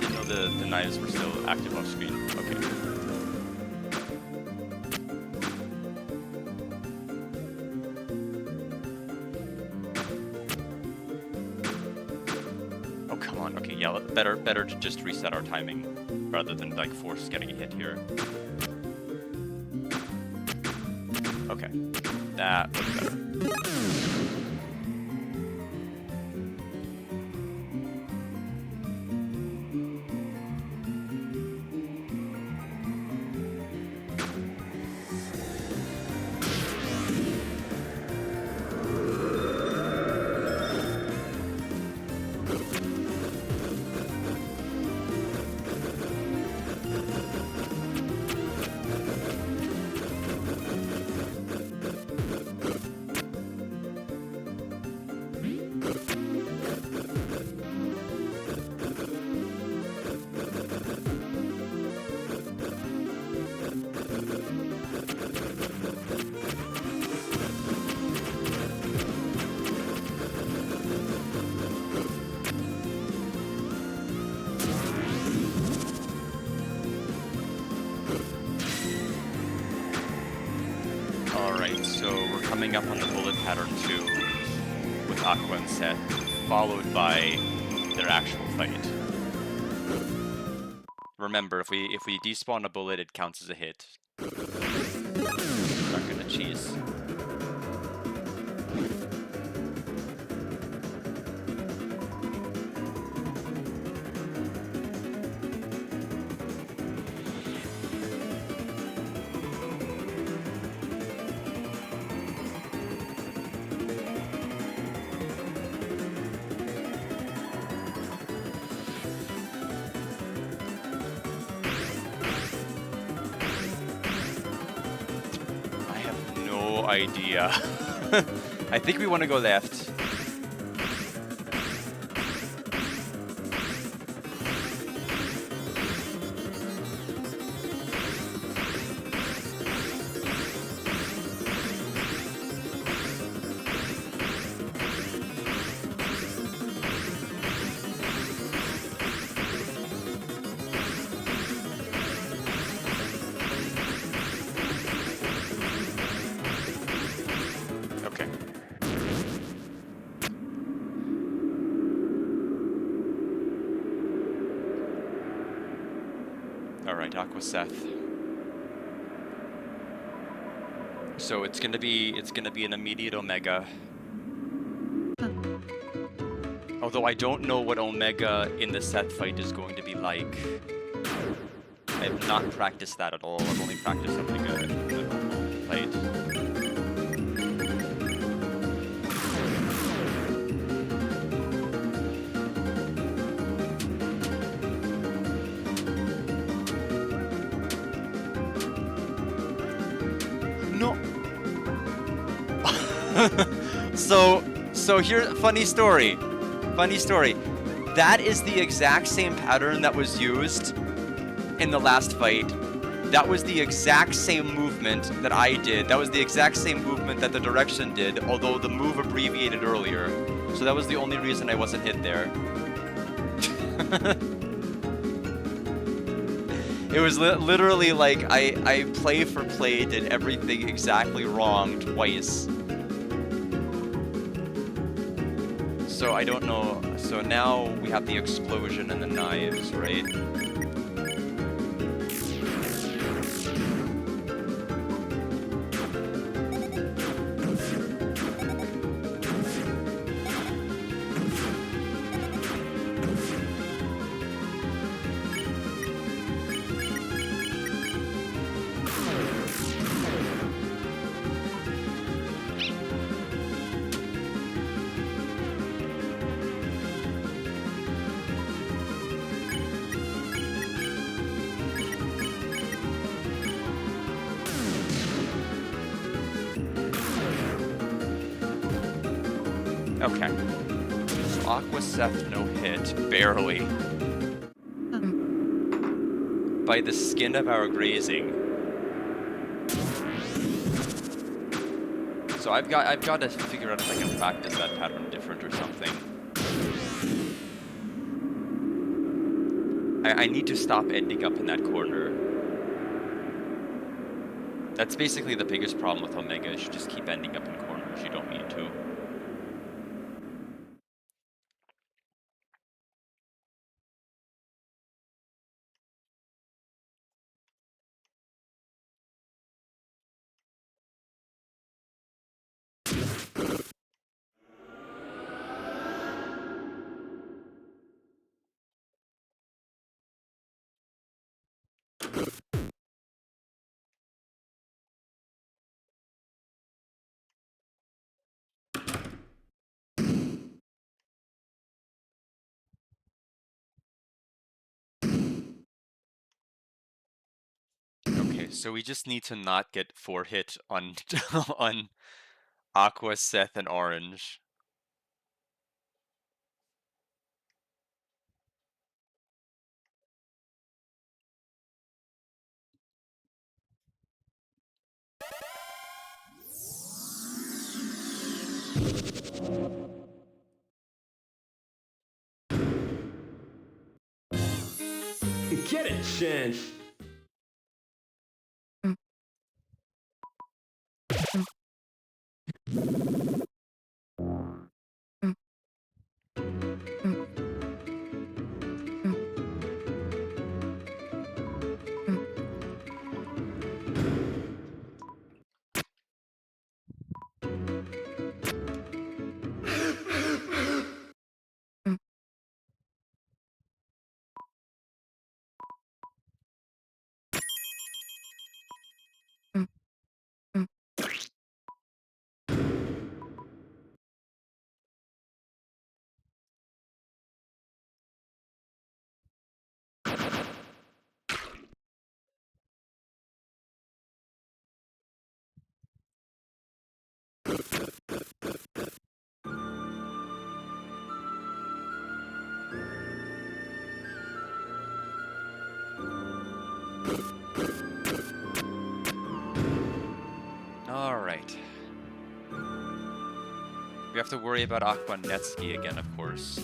Didn't know the knives were still active off screen. Okay. Oh come on. Okay, yeah, better to just reset our timing rather than like force getting a hit here. Okay, that was better. Alright, so we're coming up on the bullet pattern 2 with Aqua and Seth, followed by their actual fight. Remember, if we despawn a bullet, it counts as a hit. Not gonna cheese. Idea. I think we want to go left. Alright, Aqua Seth. So it's gonna be an immediate Omega. Although I don't know what Omega in the Seth fight is going to be like. I have not practiced that at all. I've only practiced something good in the normal fight. No. so here, funny story. That is the exact same pattern that was used in the last fight. That was the exact same movement that I did. That was the exact same movement that the direction did, although the move abbreviated earlier. So that was the only reason I wasn't hit there. It was literally like I play for play did everything exactly wrong twice. So I don't know. So now we have the explosion and the knives, right? Okay. So Aqua Seth no hit, barely. By the skin of our grazing. So I've got to figure out if I can practice that pattern different or something. I need to stop ending up in that corner. That's basically the biggest problem with Omega, is you just keep ending up in corners you don't need to. Okay, so we just need to not get 4-hit on on Aqua, Seth, and Orange. Get a chance. Alright. We have to worry about Akbanetsky again, of course.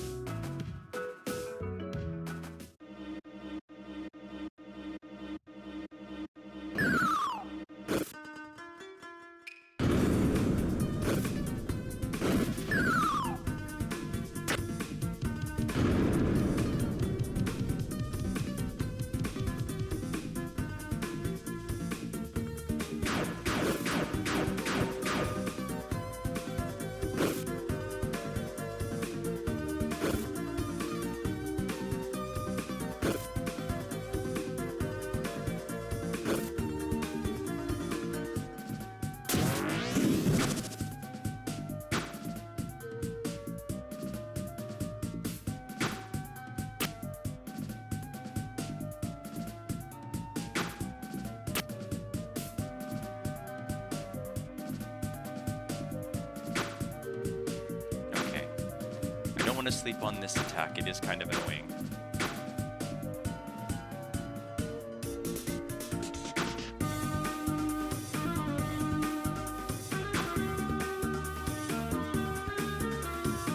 To sleep on this attack. It is kind of annoying.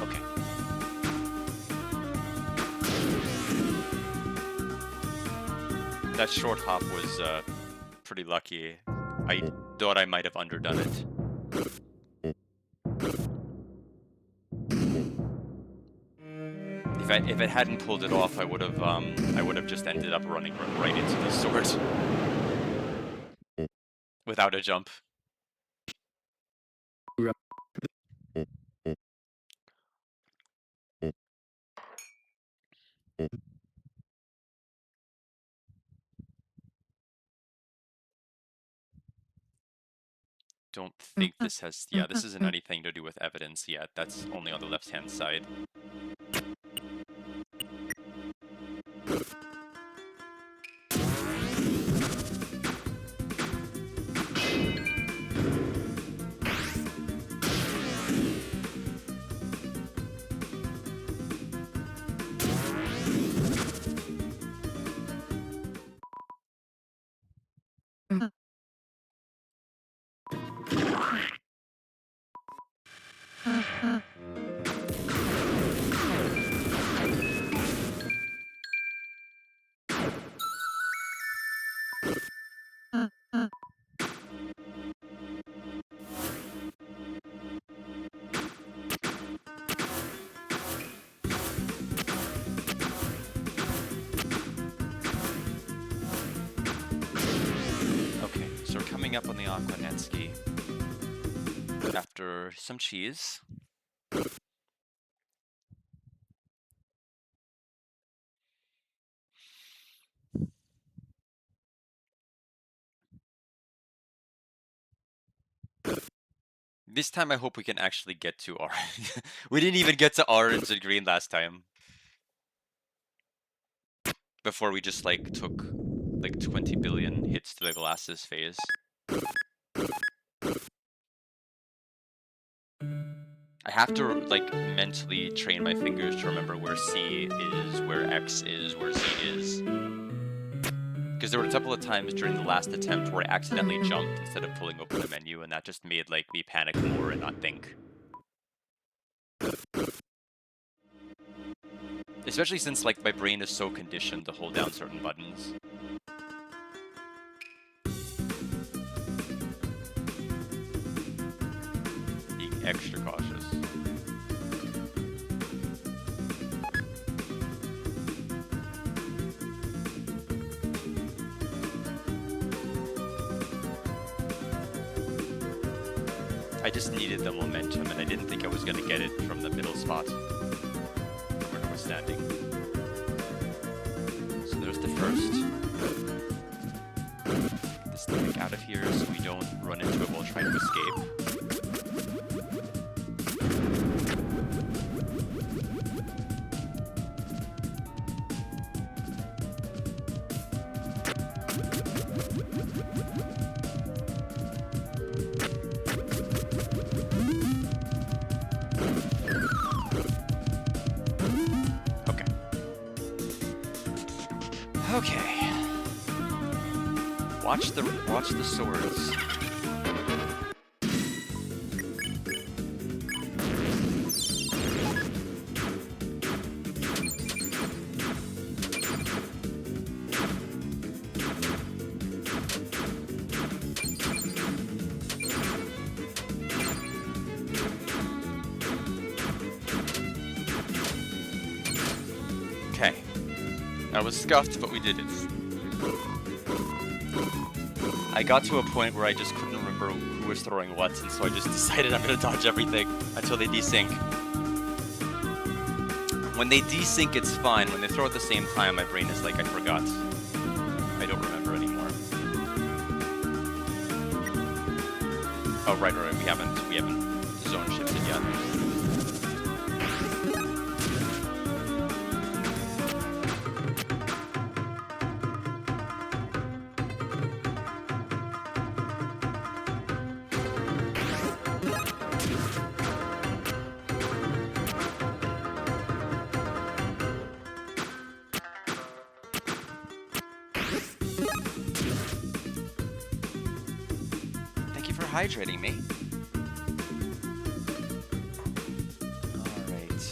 Okay. That short hop was pretty lucky. I thought I might have underdone it. If it hadn't pulled it off, I would have just ended up running right into the sword without a jump. Don't think this has... Yeah, this isn't anything to do with evidence yet. That's only on the left-hand side. Up on the Akbanetsky after some cheese. This time I hope we can actually get to orange. We didn't even get to orange and green last time. Before we just like took like 20 billion hits to the glasses phase. I have to like mentally train my fingers to remember where C is, where X is, where Z is. Because there were a couple of times during the last attempt where I accidentally jumped instead of pulling open the menu, and that just made like me panic more and not think. Especially since like my brain is so conditioned to hold down certain buttons. extra cautious. I just needed the momentum, and I didn't think I was going to get it from the middle spot where I was standing. So there's the first. Get this thing out of here so we don't run into it while trying to escape. Okay. Watch the swords. Okay. I was scuffed, but we did it. I got to a point where I just couldn't remember who was throwing what, and so I just decided I'm gonna dodge everything until they desync. When they desync, it's fine. When they throw at the same time, my brain is like, I forgot. I don't remember anymore. Oh, right, we haven't zone shifted yet. Hydrating me. Alright.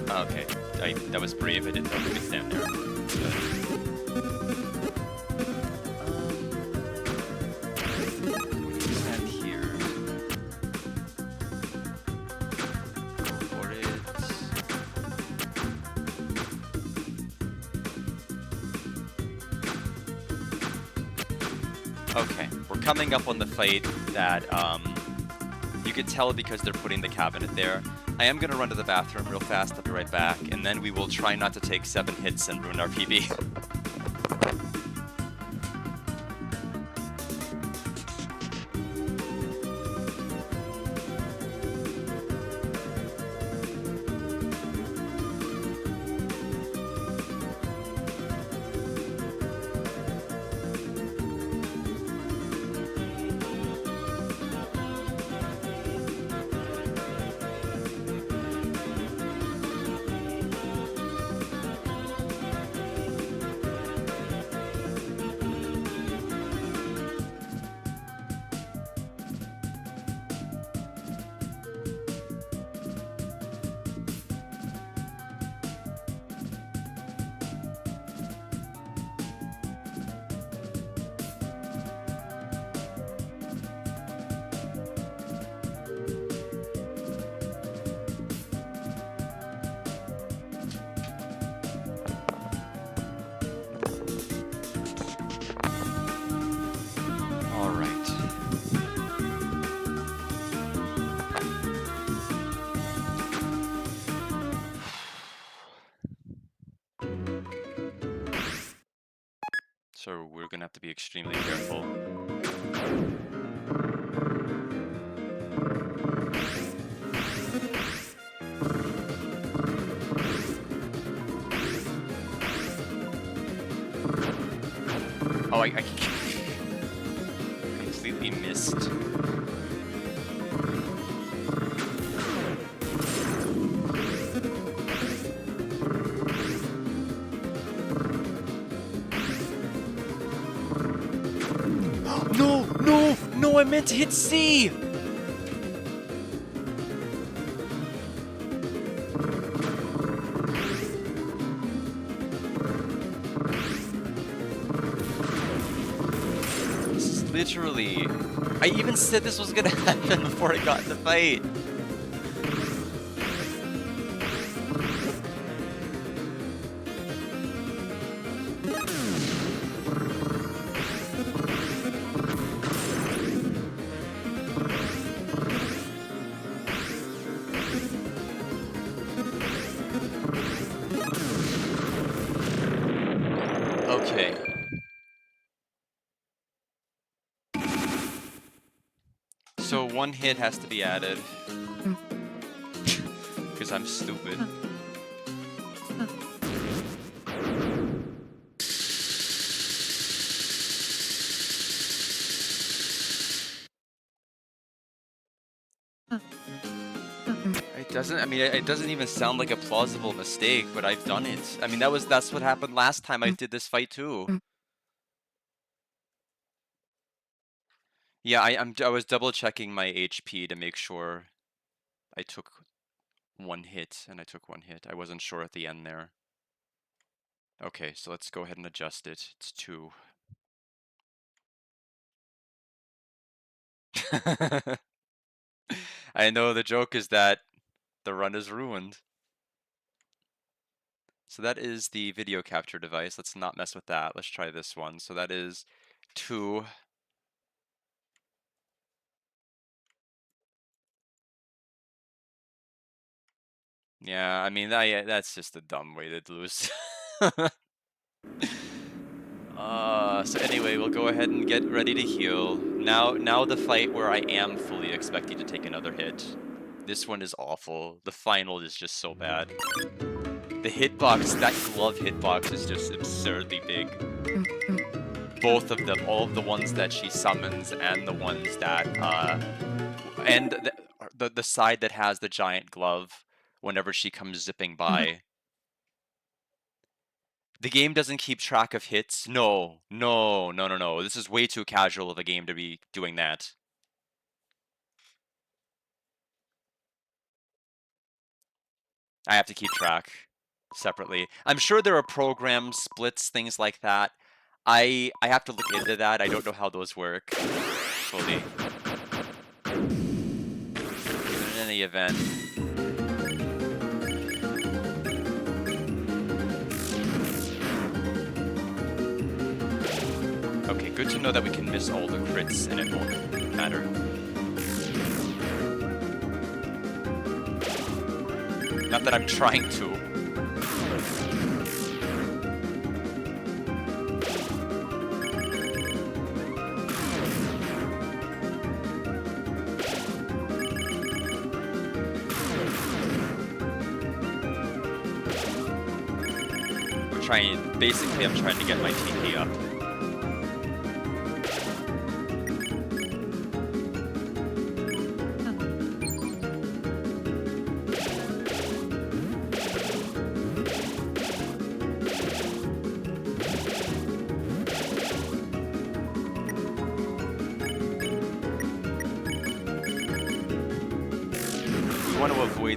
Okay, that was brave. I didn't know we could stand there. Stand here. Okay, we're coming up on the fight that you could tell because they're putting the cabinet there. I am going to run to the bathroom real fast, I'll be right back, and then we will try not to take 7 hits and ruin our PB. So we're gonna have to be extremely careful. Oh, I completely missed. No, I meant to hit C! Literally. I even said this was gonna happen before I got in the fight. Okay. So one hit has to be added. Because I'm stupid. It doesn't, I mean, it doesn't even sound like a plausible mistake, but I've done it. I mean, that's what happened last time I did this fight too. Yeah, I was double checking my HP to make sure I took one hit, and I took one hit. I wasn't sure at the end there. Okay, so let's go ahead and adjust it. It's 2. I know the joke is that the run is ruined. So that is the video capture device. Let's not mess with that. Let's try this one. So that is 2. Yeah, I mean, that's just a dumb way to lose. So anyway, we'll go ahead and get ready to heal. Now the fight where I am fully expecting to take another hit. This one is awful. The final is just so bad. The hitbox, that glove hitbox is just absurdly big. Both of them, all of the ones that she summons and the ones that, and the side that has the giant glove whenever she comes zipping by. The game doesn't keep track of hits. No. This is way too casual of a game to be doing that. I have to keep track separately. I'm sure there are program splits, things like that. I have to look into that. I don't know how those work fully. In any event. Okay, good to know that we can miss all the crits and it won't matter. Not that I'm trying to. Basically I'm trying to get my TP up.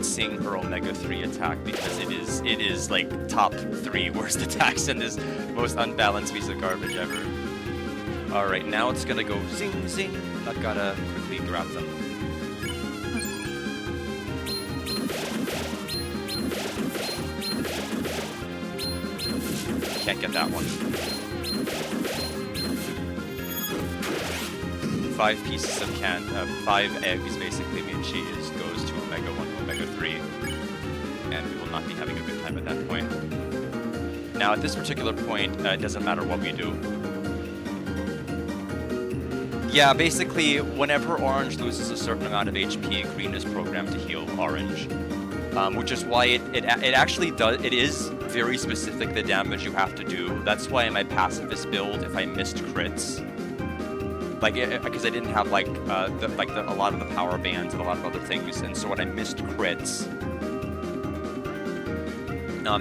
Seeing her Omega 3 attack because it is like top 3 worst attacks in this most unbalanced piece of garbage ever. Alright, now it's gonna go zing zing. I've gotta quickly grab them. Can't get that one. 5 pieces of 5 eggs basically mean she goes to Omega 1, Omega 3, and we will not be having a good time at that point. Now at this particular point, it doesn't matter what we do. Yeah, basically, whenever Orange loses a certain amount of HP, Green is programmed to heal Orange. Which is why it actually does, it is very specific the damage you have to do. That's why in my pacifist build, if I missed crits, like, because I didn't have, like, a lot of the power bands and a lot of other things, and so when I missed crits,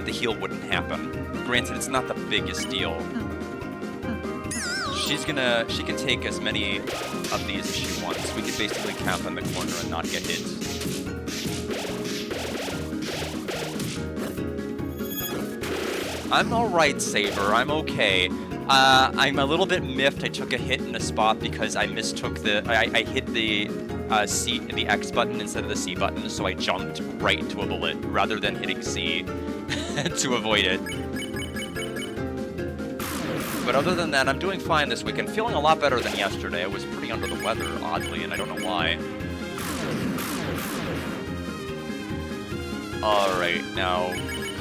the heal wouldn't happen. Granted, it's not the biggest deal. She can take as many of these as she wants. We can basically camp in the corner and not get hit. I'm alright, Saber, I'm okay. I'm a little bit miffed. I took a hit in a spot because I mistook I hit the the X button instead of the C button, so I jumped right into a bullet rather than hitting C to avoid it. But other than that, I'm doing fine this week. I'm feeling a lot better than yesterday. I was pretty under the weather, oddly, and I don't know why. Alright, now,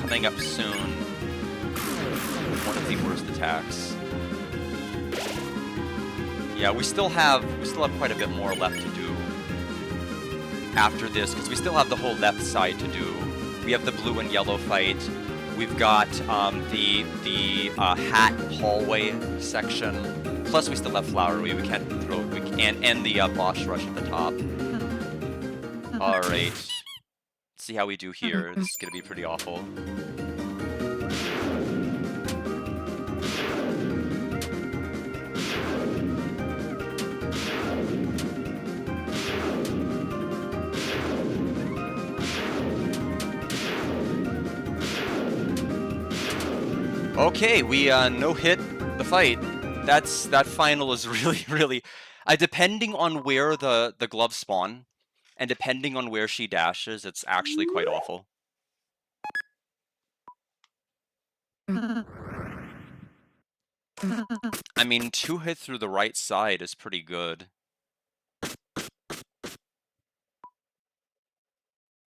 coming up soon, one of the worst attacks. Yeah, we still have quite a bit more left to do after this, because we still have the whole left side to do. We have the blue and yellow fight. We've got the hat hallway section. Plus, we still have flowery. We can't throw. We can't end the boss rush at the top. All right. Let's see how we do here. This is gonna be pretty awful. Okay, we no hit the fight. That final is really depending on where the gloves spawn, and depending on where she dashes, it's actually quite awful. I mean, 2 hit through the right side is pretty good.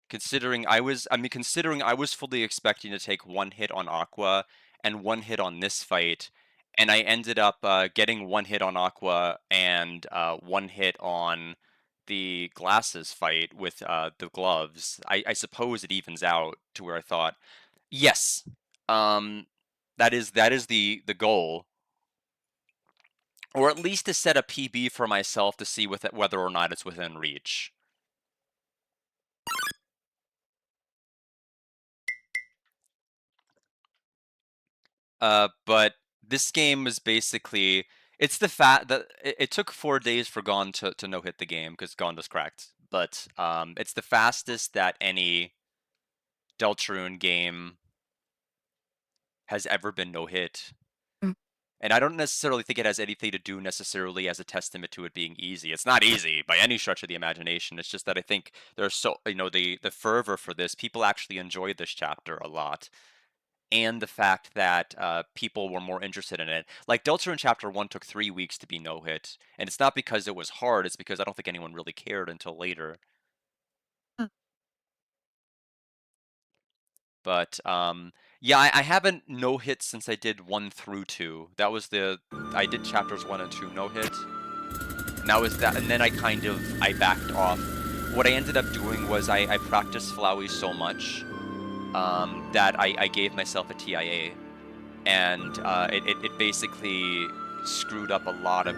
Considering I was fully expecting to take 1 hit on Aqua and 1 hit on this fight, and I ended up getting 1 hit on Aqua and 1 hit on the glasses fight with the gloves. I suppose it evens out to where I thought, yes, that is the goal, or at least to set a PB for myself to see whether or not it's within reach. But this game is basically, it's the fact that it took 4 days for Gon to no-hit the game, because Gon was cracked. But it's the fastest that any Deltarune game has ever been no-hit. And I don't necessarily think it has anything to do necessarily as a testament to it being easy. It's not easy by any stretch of the imagination. It's just that I think there's the fervor for this. People actually enjoy this chapter a lot. And the fact that people were more interested in it. Like, Deltarune Chapter 1 took 3 weeks to be no-hit, and it's not because it was hard, it's because I don't think anyone really cared until later. But, yeah, I haven't no-hit since I did 1 through 2. That was I did Chapters 1 and 2 no-hit. And then I backed off. What I ended up doing was I practiced Flowey so much that I gave myself a TIA, and it basically screwed up a lot of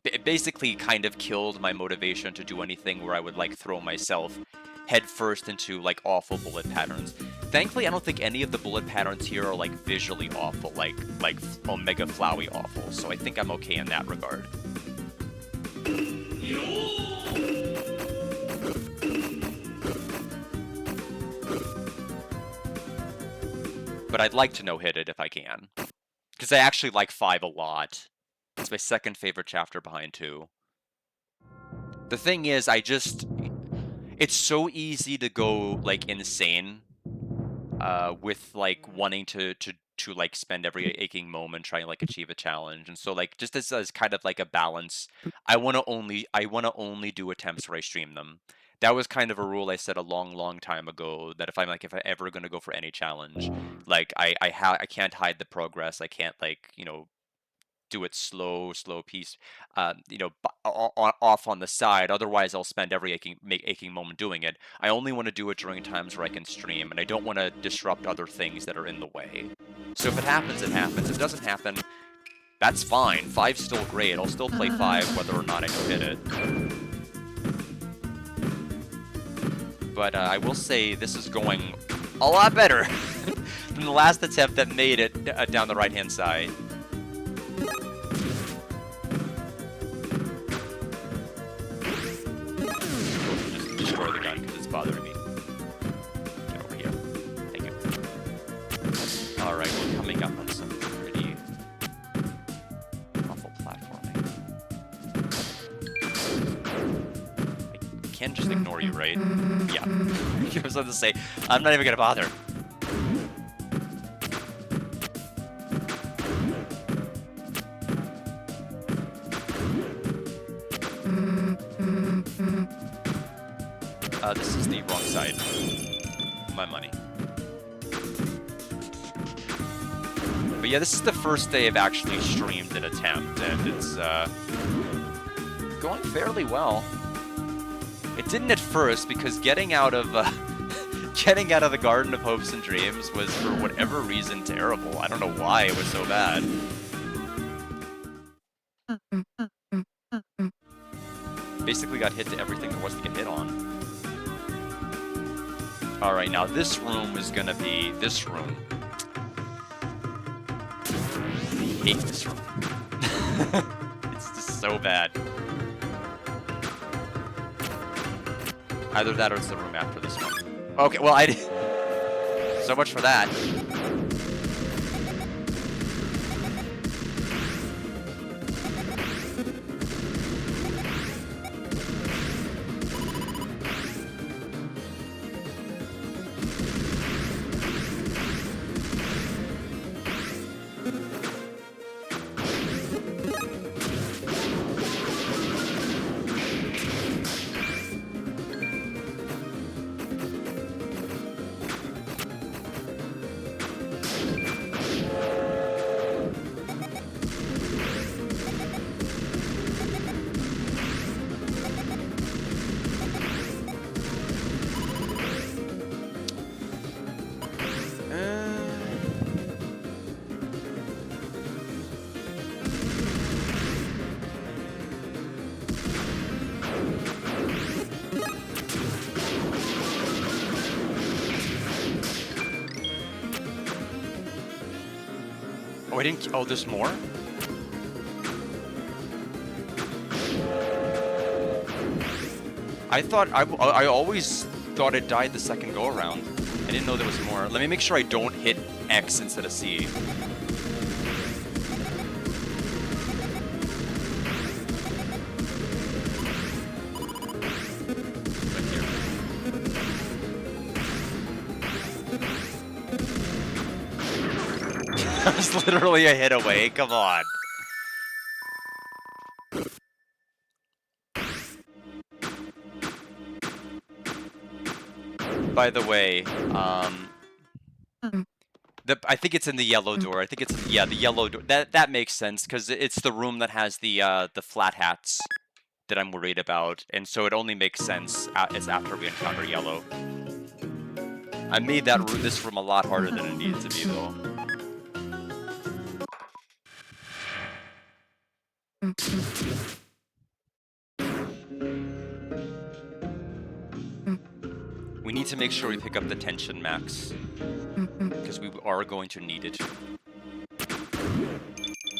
it basically kind of killed my motivation to do anything where I would like throw myself headfirst into like awful bullet patterns. Thankfully, I don't think any of the bullet patterns here are like visually awful, like Omega Flowey awful, so I think I'm okay in that regard. But I'd like to no-hit it if I can, because I actually like 5 a lot. It's my second favorite chapter behind 2. The thing is, it's so easy to go like insane with like wanting to like spend every aching moment trying to like achieve a challenge, and so like just as kind of like a balance, I want to only do attempts where I stream them. That was kind of a rule I set a long time ago, that if I'm ever going to go for any challenge, like I can't hide the progress. I can't like, do it slow piece, off on the side. Otherwise, I'll spend every aching moment doing it. I only want to do it during times where I can stream, and I don't want to disrupt other things that are in the way. So if it happens, it happens. If it doesn't happen, that's fine. 5's still great. I'll still play 5 whether or not I no-hit it. But I will say this is going a lot better than the last attempt that made it down the right-hand side. Just destroy the gun because it's bothering me. Get over here. Thank you. Alright, we're coming up on some pretty just ignore you, right? Yeah. I was about to say, I'm not even gonna bother. This is the wrong side. My money. But yeah, this is the first day I've actually streamed an attempt, and it's going fairly well. It didn't at first because getting out of the Garden of Hopes and Dreams was, for whatever reason, terrible. I don't know why it was so bad. Basically got hit to everything there was to get hit on. Alright, now this room is gonna be this room. I hate this room. It's just so bad. Either that or it's the room after this one. Okay, well, so much for that. Oh, I didn't. Oh, there's more? I thought. I always thought it died the second go around. I didn't know there was more. Let me make sure I don't hit X instead of C. That was literally a hit away, come on. By the way, I think it's in the yellow door. I think it's, yeah, the yellow door. That makes sense, because it's the room that has the flat hats that I'm worried about, and so it only makes sense as after we encounter yellow. I made this room a lot harder than it needed to be, though. We need to make sure we pick up the tension max, because we are going to need it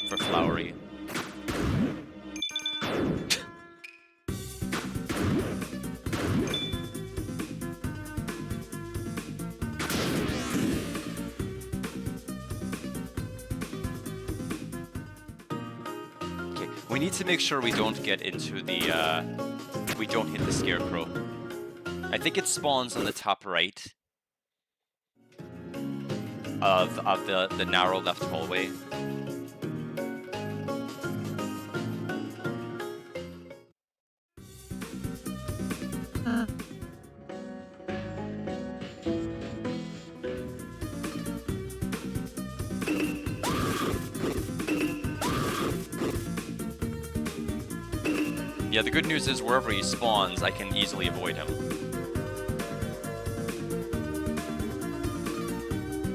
for Flowery. Okay, we need to make sure we don't get into the, we don't hit the Scarecrow. I think it spawns on the top right of the narrow left hallway. Yeah, the good news is wherever he spawns, I can easily avoid him.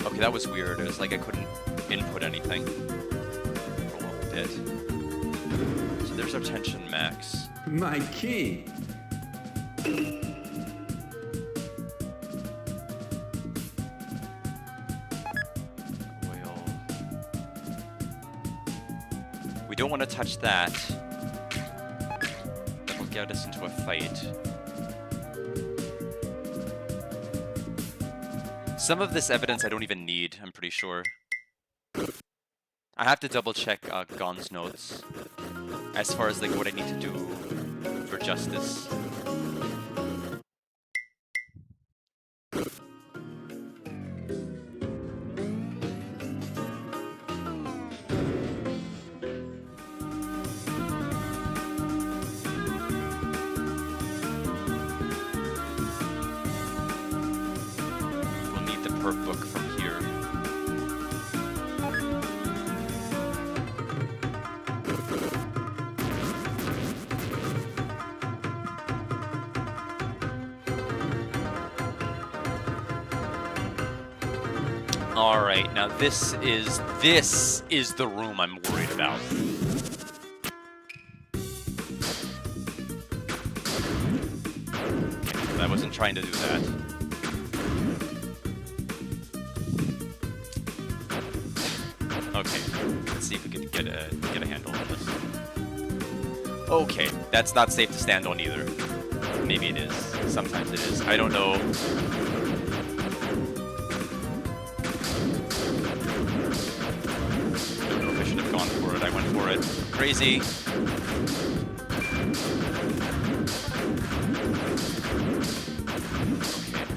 Okay, that was weird. It was like I couldn't input anything for a little bit. So there's our tension max. My king. Oil. We don't want to touch that. That will get us into a fight. Some of this evidence I don't even need, I'm pretty sure. I have to double check Gon's notes as far as like what I need to do for justice. We'll need the perk book from here. Alright, now this is the room I'm worried about. I wasn't trying to do that. Okay, let's see if we can get a handle on this. Okay, that's not safe to stand on either. Maybe it is. Sometimes it is. I don't know. I went for it. Crazy.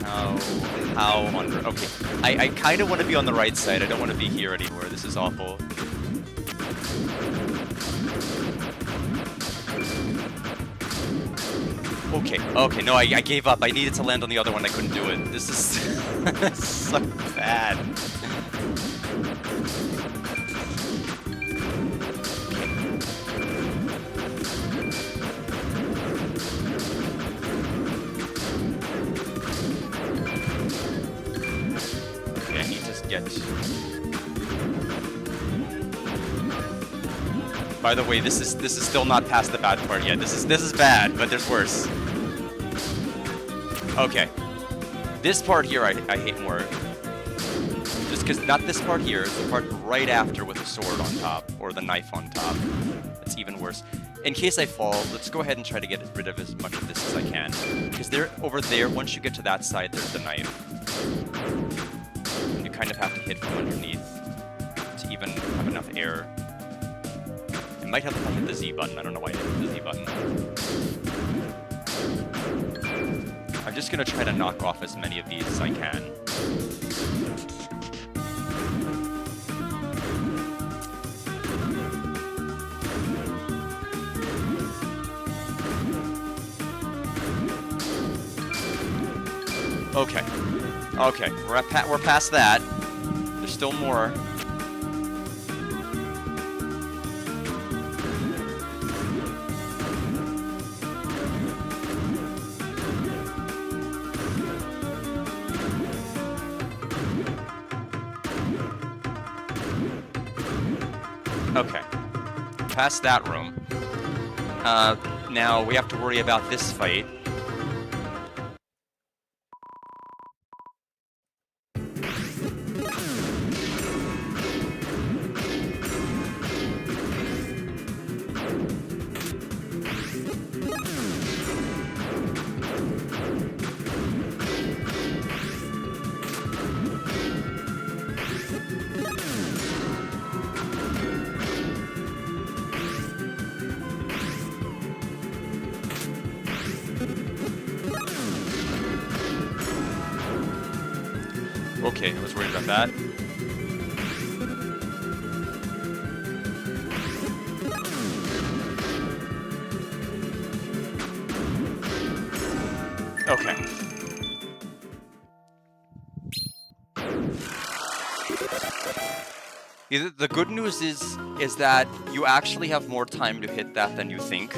Okay, how under... Okay, I kind of want to be on the right side. I don't want to be here anymore. This is awful. Okay, no, I gave up. I needed to land on the other one. I couldn't do it. This is so bad. By the way, this is still not past the bad part yet. This is bad, but there's worse. Okay. This part here I hate more. Just because not this part here, it's the part right after with the sword on top, or the knife on top. It's even worse. In case I fall, let's go ahead and try to get rid of as much of this as I can. Because over there, once you get to that side, there's the knife. You kind of have to hit from underneath to even have enough air. I might have to hit the Z button. I don't know why I hit the Z button. I'm just going to try to knock off as many of these as I can. Okay, we're past that. There's still more. Okay, past that room. Now we have to worry about this fight. Okay, I was worried about that. Okay. The good news is that you actually have more time to hit that than you think.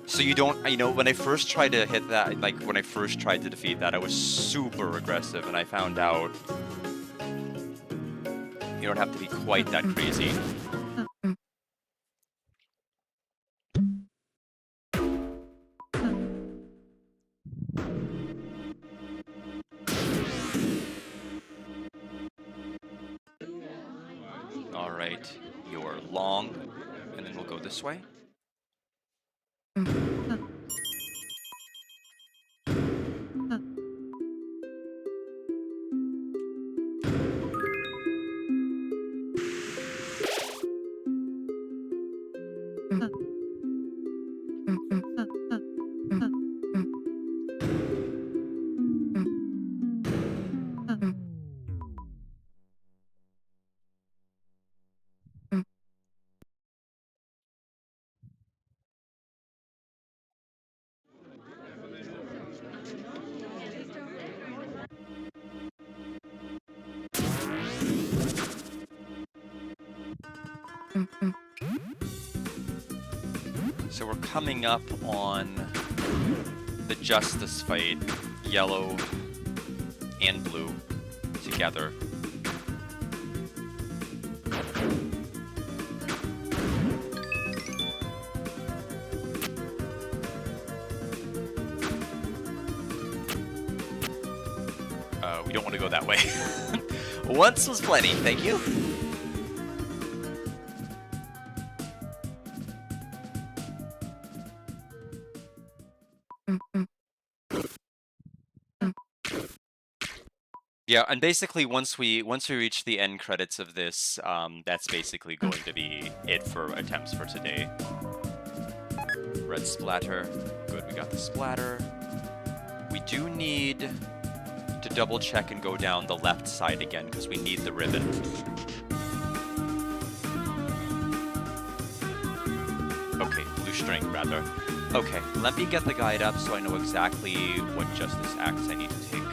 So you don't, you know, when I first tried to hit that, like when I first tried to defeat that, I was super aggressive, and I found out you don't have to be quite that crazy. All right, you're long, and then we'll go this way. So we're coming up on the Justice fight, yellow and blue together. We don't want to go that way. Once was plenty, thank you. Yeah, and basically once we reach the end credits of this, that's basically going to be it for attempts for today. Red splatter. Good, we got the splatter. We do need to double check and go down the left side again because we need the ribbon. Okay, blue string rather. Okay, let me get the guide up so I know exactly what Justice acts I need to take.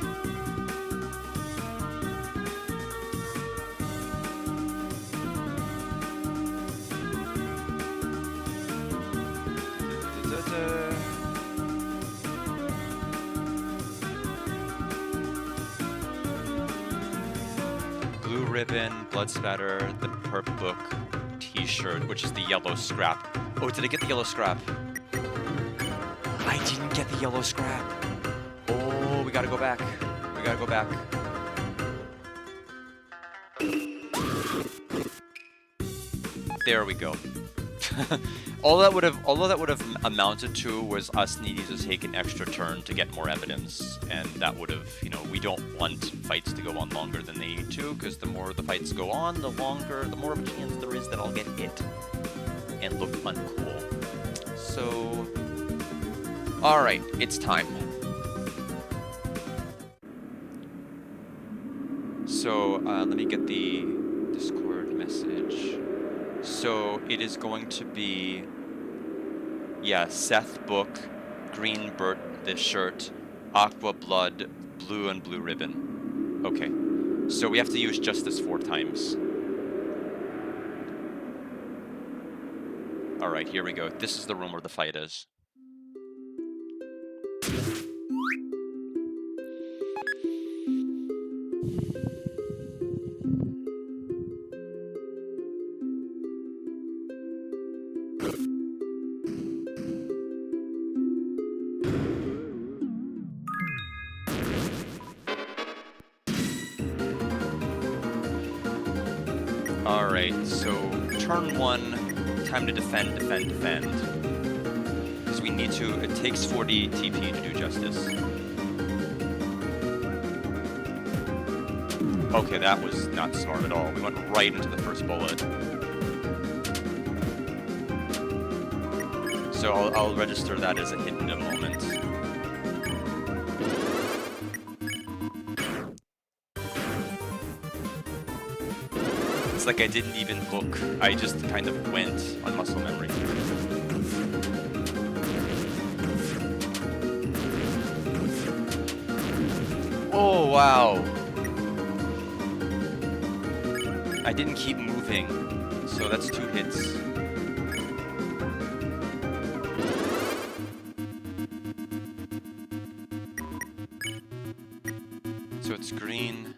Blue ribbon, blood spatter, the perp book, t-shirt, which is the yellow scrap. Oh, did I get the yellow scrap? I didn't get the yellow scrap. Oh, we gotta go back. We gotta go back. There we go. all that would have amounted to was us needing to take an extra turn to get more evidence, and that would have, you know, we don't want fights to go on longer than they need to, because the more the fights go on, the more of a chance there is that I'll get hit and look uncool. So, all right, it's time. So let me get the Discord message. So it is going to be, yeah, Seth book, green Bert this shirt, aqua blood, blue and blue ribbon. Okay, so we have to use Justice 4 times. All right, here we go. This is the room where the fight is. Alright, so turn 1, time to defend. Because we need to, it takes 40 TP to do Justice. Okay, that was not smart at all. We went right into the first bullet. So I'll register that as a hit in a moment. It's like I didn't even look. I just kind of went on muscle memory. Oh, wow. I didn't keep moving, so that's 2 hits. So it's green.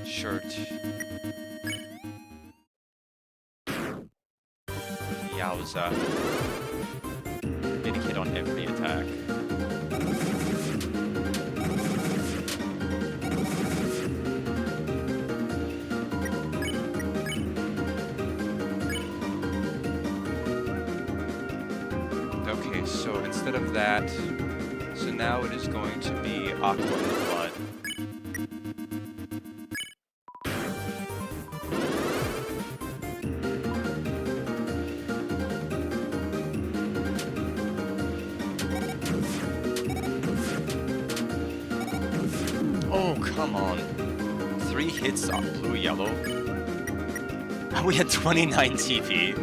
Shirt. Yowza. Getting hit on every attack. Okay, so instead of that, so now it is going to be aqua and blood. Oh, come on. 3 hits on blue, yellow. We had 29 TP.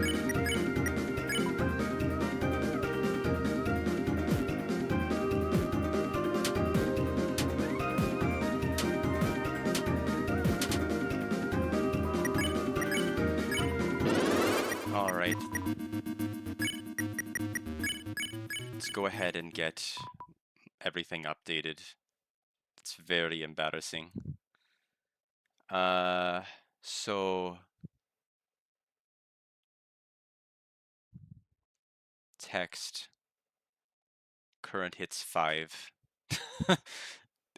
go ahead and get everything updated. It's very embarrassing. So text current hits 5.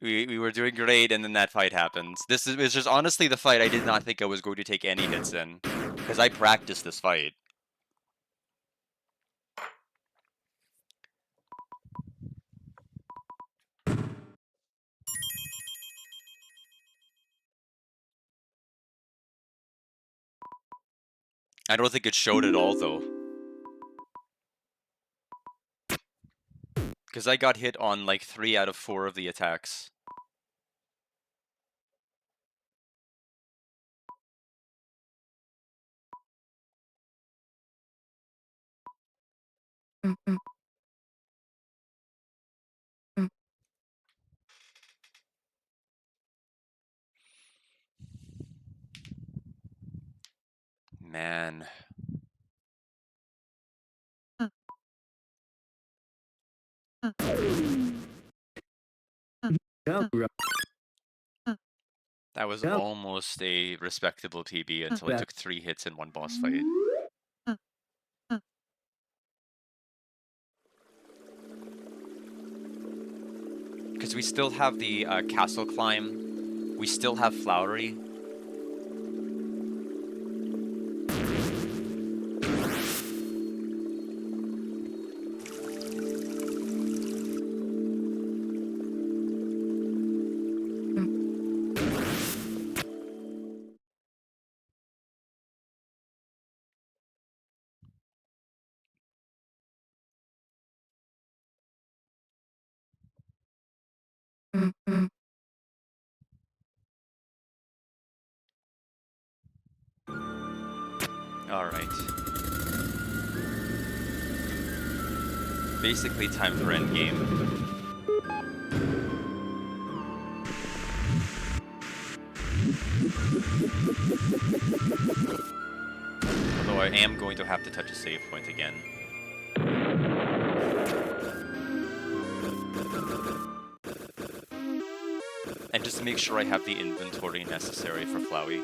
We were doing great, and then that fight happens. This is just honestly the fight I did not think I was going to take any hits in, because I practiced this fight. I don't think it showed at all, though. Because I got hit on like 3 out of 4 of the attacks. Man. That was almost a respectable PB until I took 3 hits in one boss fight. Because we still have the castle climb. We still have Flowery. Alright. Basically time for endgame. Although I am going to have to touch a save point again. And just to make sure I have the inventory necessary for Flowery.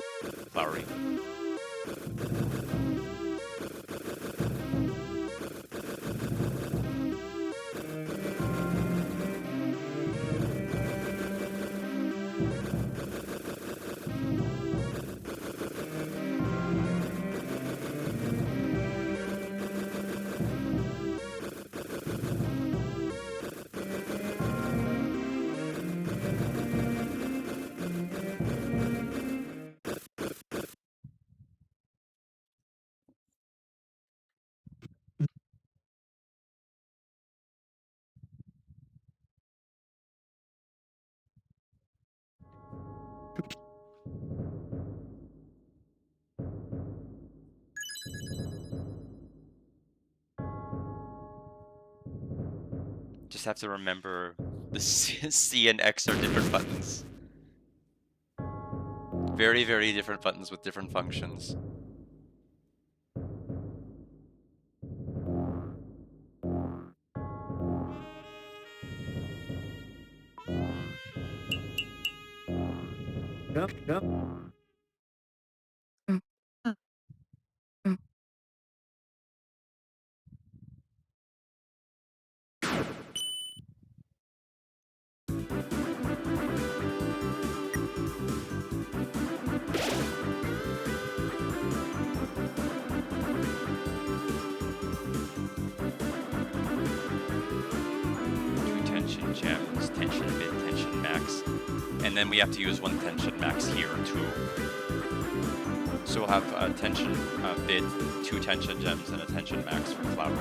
Just have to remember the C and X are different buttons. Very, very different buttons with different functions. Yep. Tension gems, tension mid, tension max. And then we have to use 1 tension max here too. So we'll have a tension bid, 2 tension gems, and a tension max for Flower.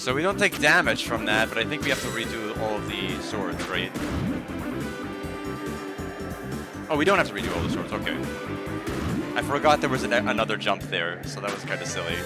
So we don't take damage from that, but I think we have to redo all of the swords, right? Oh, we don't have to redo all the swords, okay. I forgot there was another jump there, so that was kind of silly.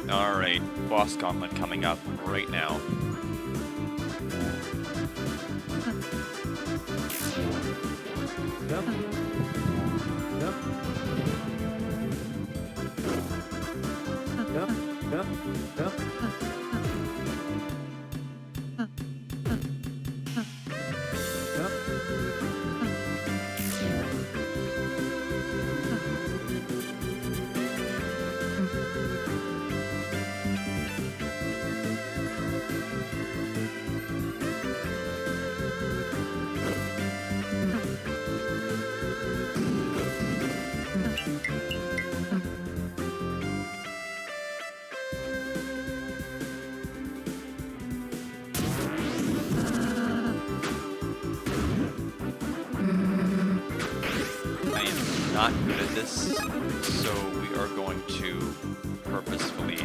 Alright, boss gauntlet coming up right now. Yep. Yep. Yep. Yep. Yep. Not good at this, so we are going to purposefully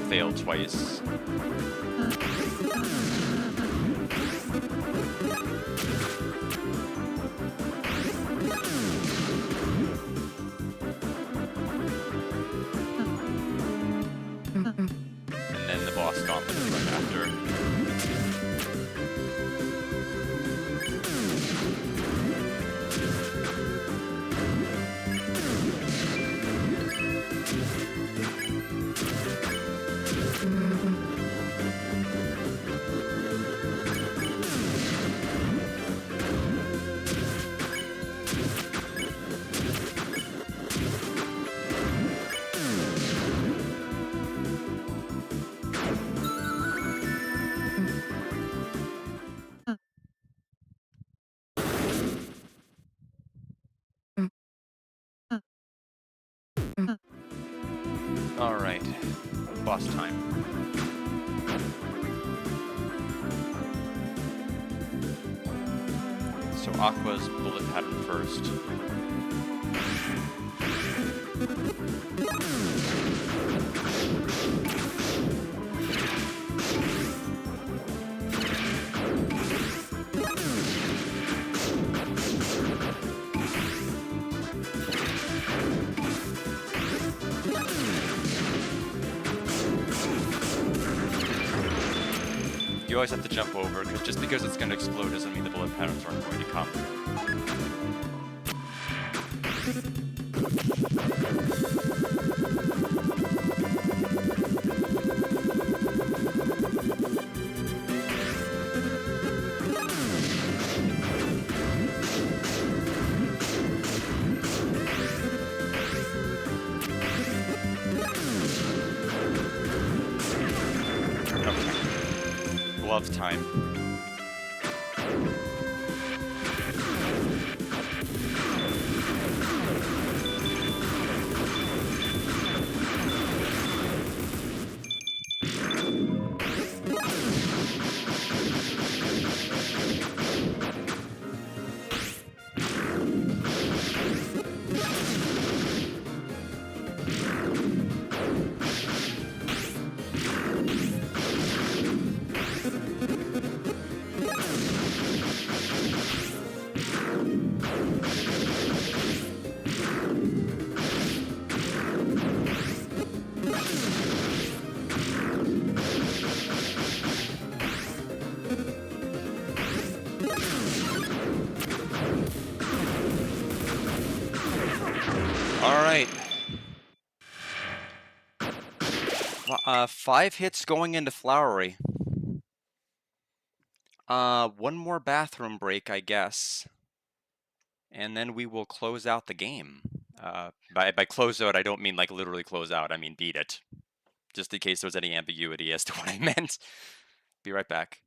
fail twice. And then the boss gauntlet is right after. Alright, boss time. So Aqua's bullet pattern first. You always have to jump over, because just because it's going to explode doesn't mean the bullet patterns aren't going to come. Glove time. 5 hits going into Flowery. One more bathroom break, I guess. And then we will close out the game. By close out, I don't mean like literally close out, I mean beat it. Just in case there's any ambiguity as to what I meant. Be right back.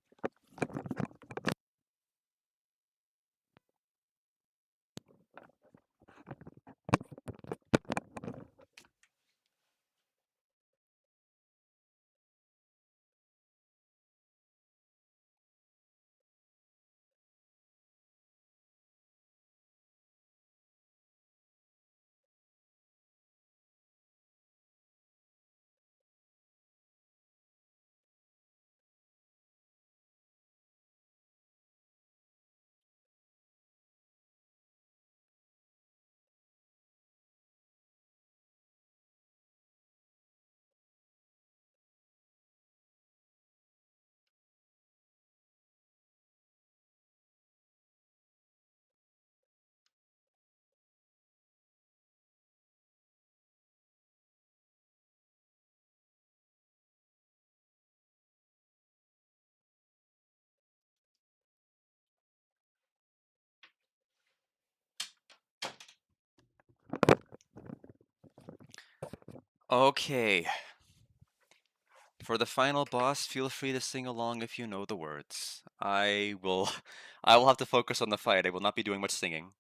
Okay. For the final boss, feel free to sing along if you know the words. I will have to focus on the fight. I will not be doing much singing.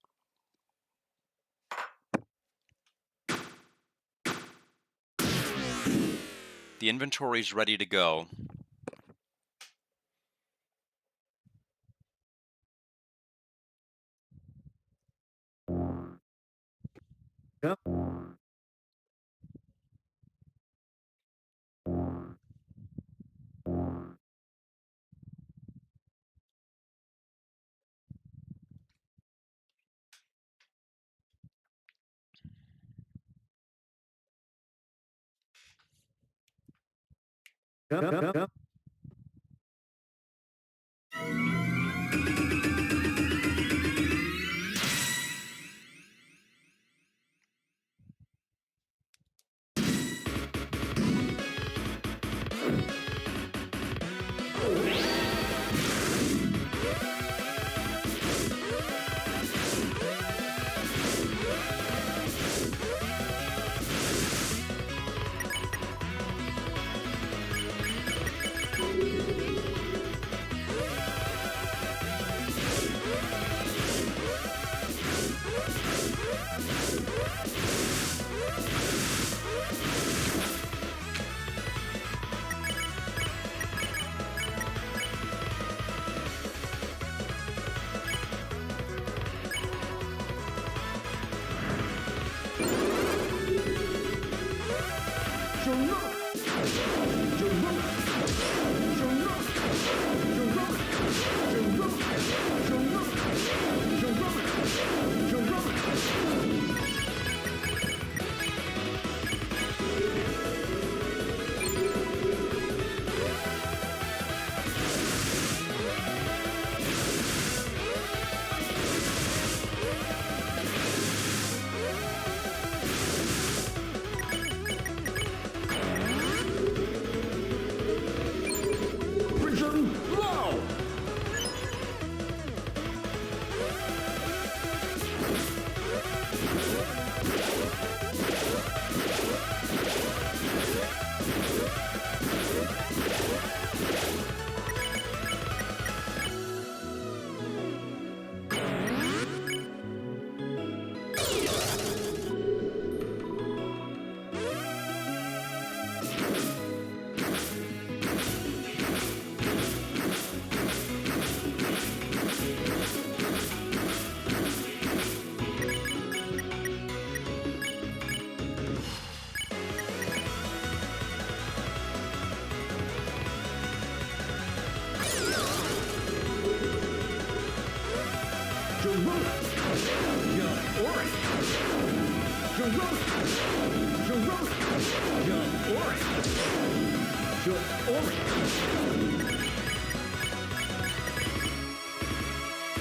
The inventory's ready to go. Yep. Yep.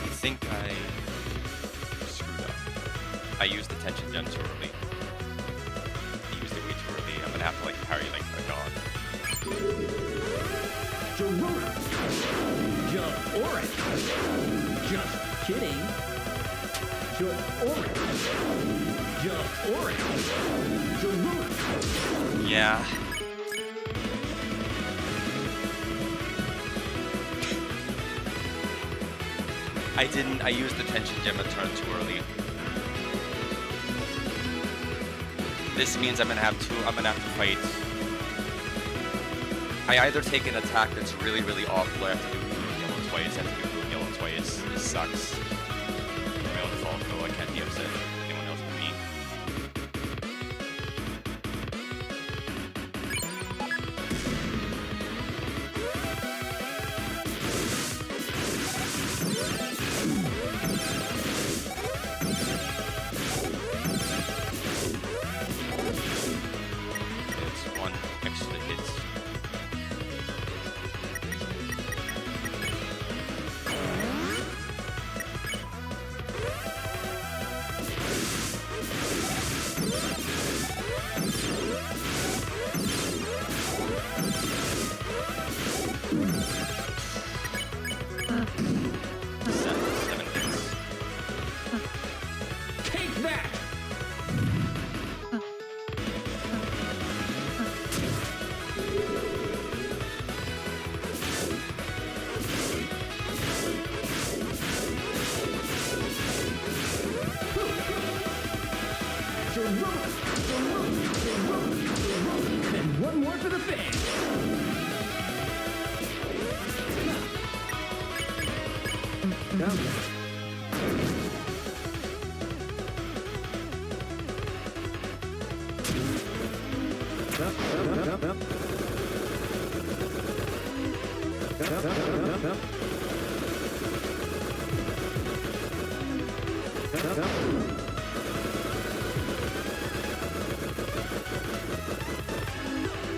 I think I screwed up. I used the tension gem too early. I used it way too early. I'm gonna have to like parry like a god. Dorona. Orange. Just kidding. Orange. Just orange. Dorona. Yeah. I used the tension gem a turn too early. This means I'm gonna have to fight. I either take an attack that's really, really awful, or I have to do blue and yellow twice. I have to do blue and yellow twice. This sucks. My own fault, though. I can't be upset at anyone else but me. It's one extra hit. Seven hits. Take that! And one more for the fans.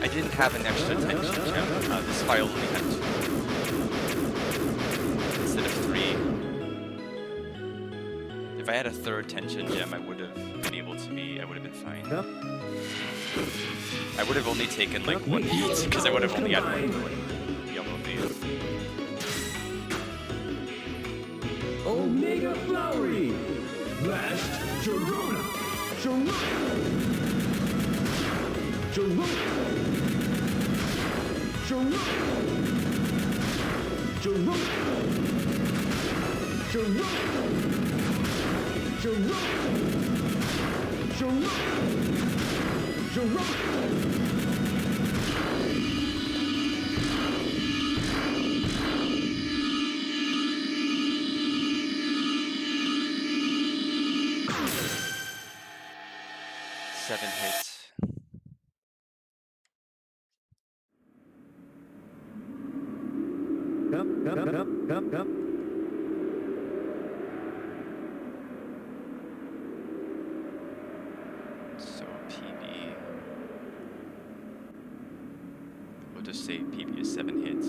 I didn't have an extra tension gem. This file only had 2 instead of 3. If I had a third tension gem, I would have been able to be. I would have been fine. I would have only taken like 1 hit because I would have only had 1 yellow phase. Omega Flowery! Last Dorona! Dorona! Seven hits. So PB. We'll just say PB is 7 hits.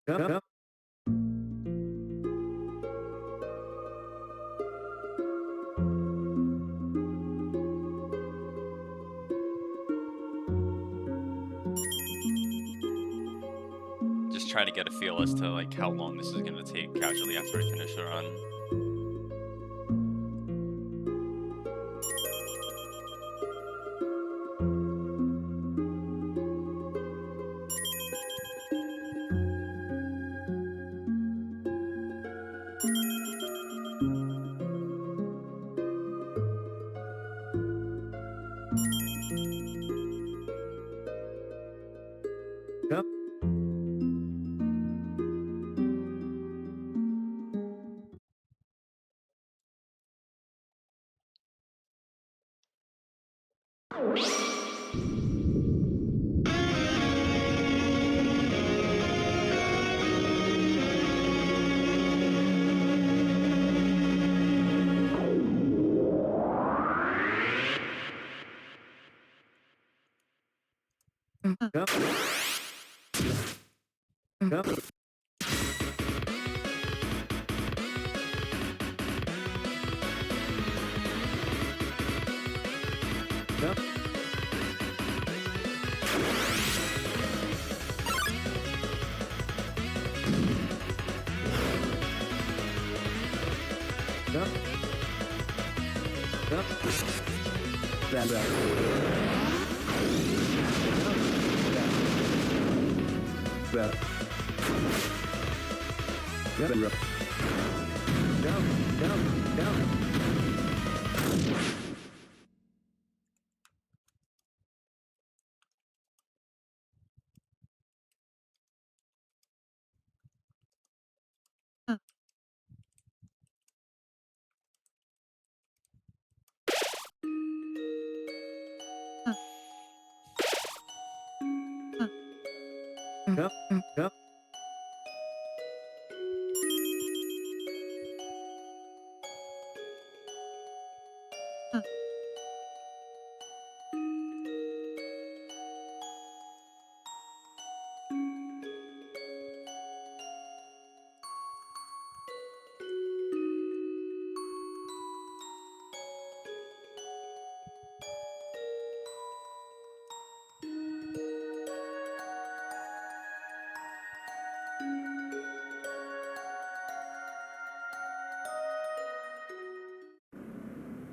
Yep. Just trying to get a feel as to like how long this is gonna take casually after I finish a run. Yep. Yep. Yep. Yep. Yep. Yep. That's right. Yep. Yep. Yep. Yep. Yep. Yep. Yep.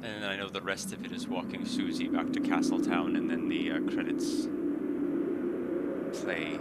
And then I know the rest of it is walking Susie back to Castletown, and then the credits play.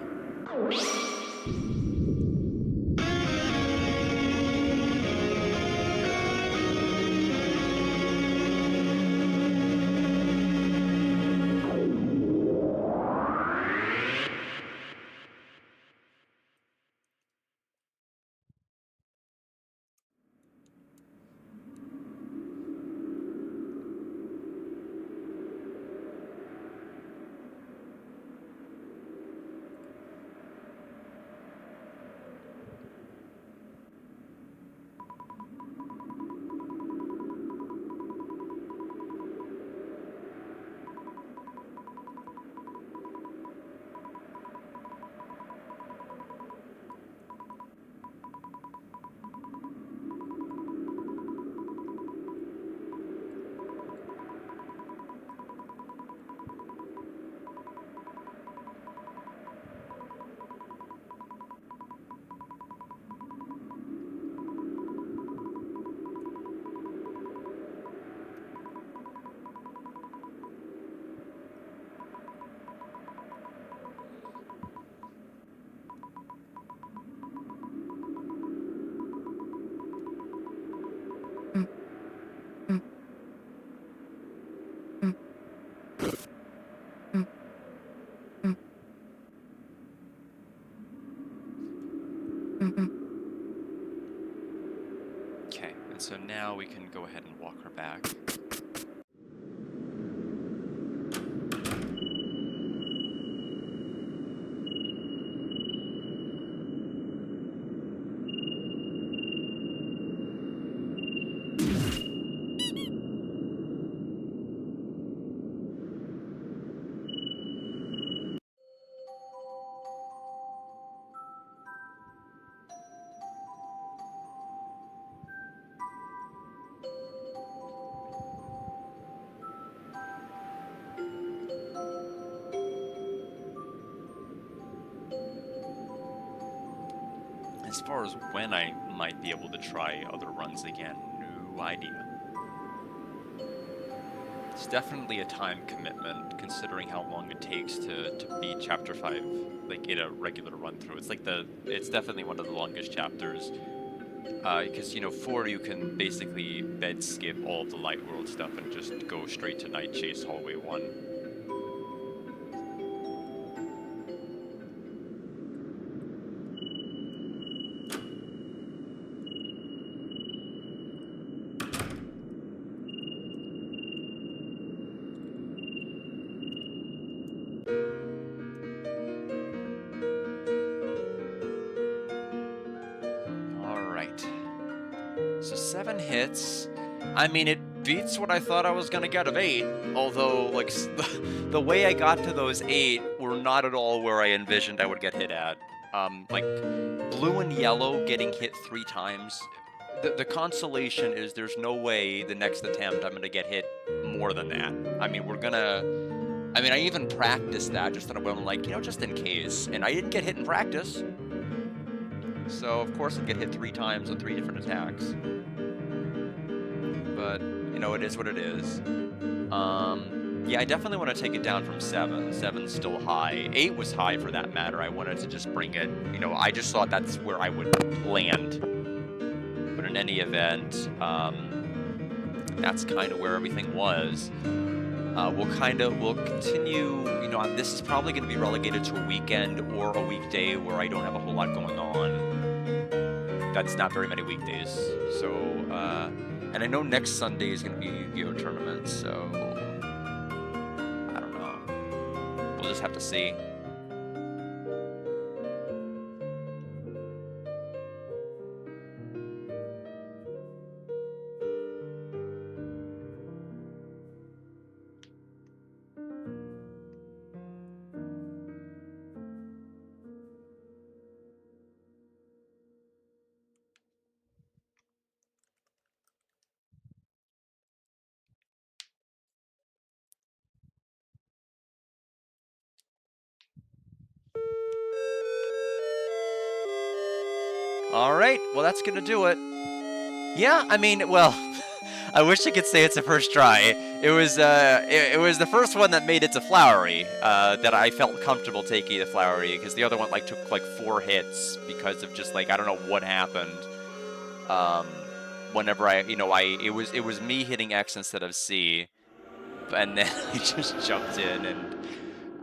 Okay, and so now we can go ahead and walk her back. As far as when I might be able to try other runs again, no idea. It's definitely a time commitment, considering how long it takes to beat Chapter 5, like, in a regular run-through. It's definitely one of the longest chapters. Because, you know, 4 you can basically bed skip all of the Light World stuff and just go straight to Night Chase Hallway 1. So 7 hits. I mean, it beats what I thought I was gonna get of 8, although, like, the way I got to those 8 were not at all where I envisioned I would get hit at. Like, blue and yellow getting hit 3 times, the consolation is there's no way the next attempt I'm gonna get hit more than that. I mean, I even practiced that just on a whim, like, you know, just in case, and I didn't get hit in practice. So, of course, I'd get hit 3 times on 3 different attacks. But, you know, it is what it is. Yeah, I definitely want to take it down from 7. 7's still high. 8 was high for that matter. I wanted to just bring it, you know, I just thought that's where I would land. But in any event, that's kind of where everything was. We'll continue, you know, this is probably going to be relegated to a weekend or a weekday where I don't have a whole lot going on. That's not very many weekdays. So, and I know next Sunday is going to be Yu-Gi-Oh! Tournament, so I don't know. We'll just have to see. All right, well, that's gonna do it. Yeah, I mean, well, I wish I could say it's a first try. It was the first one that made it to Flowery, that I felt comfortable taking the Flowery, because the other one, like, took, like, 4 hits because of just, like, I don't know what happened. Whenever it was me hitting X instead of C, and then I just jumped in, and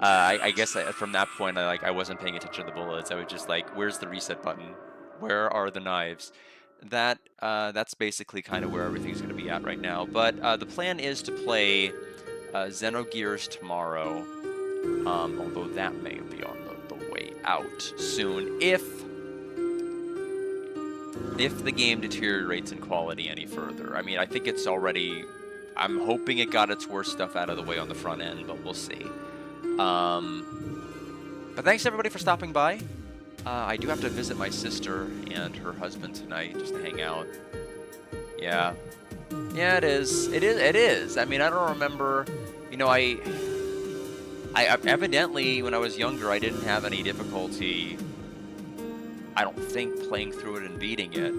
I guess from that point, I wasn't paying attention to the bullets. I was just like, where's the reset button? Where are the knives? That's basically kind of where everything's going to be at right now. But the plan is to play Xenogears tomorrow, although that may be on the way out soon, if the game deteriorates in quality any further. I mean, I think it's already... I'm hoping it got its worst stuff out of the way on the front end, but we'll see. But thanks everybody for stopping by. I do have to visit my sister and her husband tonight just to hang out. Yeah. Yeah, it is. It is. I mean, I don't remember, you know, I evidently, when I was younger, I didn't have any difficulty, I don't think, playing through it and beating it.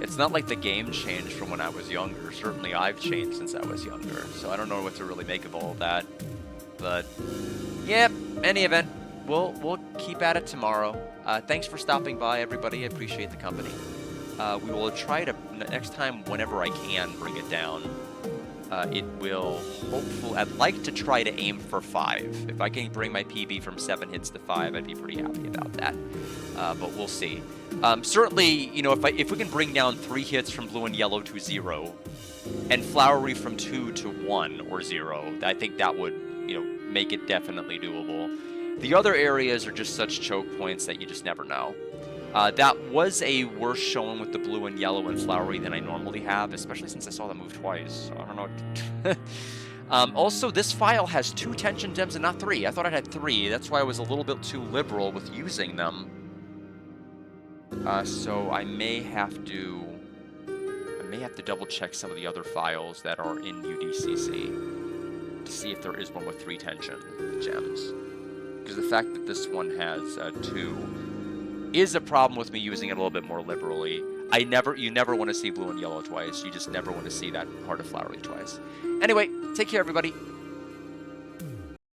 It's not like the game changed from when I was younger. Certainly I've changed since I was younger, so I don't know what to really make of all of that. But, yeah, any event, we'll keep at it tomorrow. Thanks for stopping by, everybody. I appreciate the company. We will try to, next time, whenever I can, bring it down. It will hopefully... I'd like to try to aim for 5. If I can bring my PB from 7 hits to 5, I'd be pretty happy about that. But we'll see. Certainly, you know, if we can bring down 3 hits from blue and yellow to 0, and Flowery from 2 to 1 or 0, I think that would, you know, make it definitely doable. The other areas are just such choke points that you just never know. That was a worse showing with the blue and yellow and Flowery than I normally have, especially since I saw them move twice. So I don't know. Also, this file has 2 tension gems and not 3. I thought it had 3. That's why I was a little bit too liberal with using them. So I may have to double check some of the other files that are in UDCC to see if there is one with 3 tension gems. Because the fact that this one has 2 is a problem with me using it a little bit more liberally. You never want to see blue and yellow twice. You just never want to see that part of flowery twice. Anyway, take care, everybody.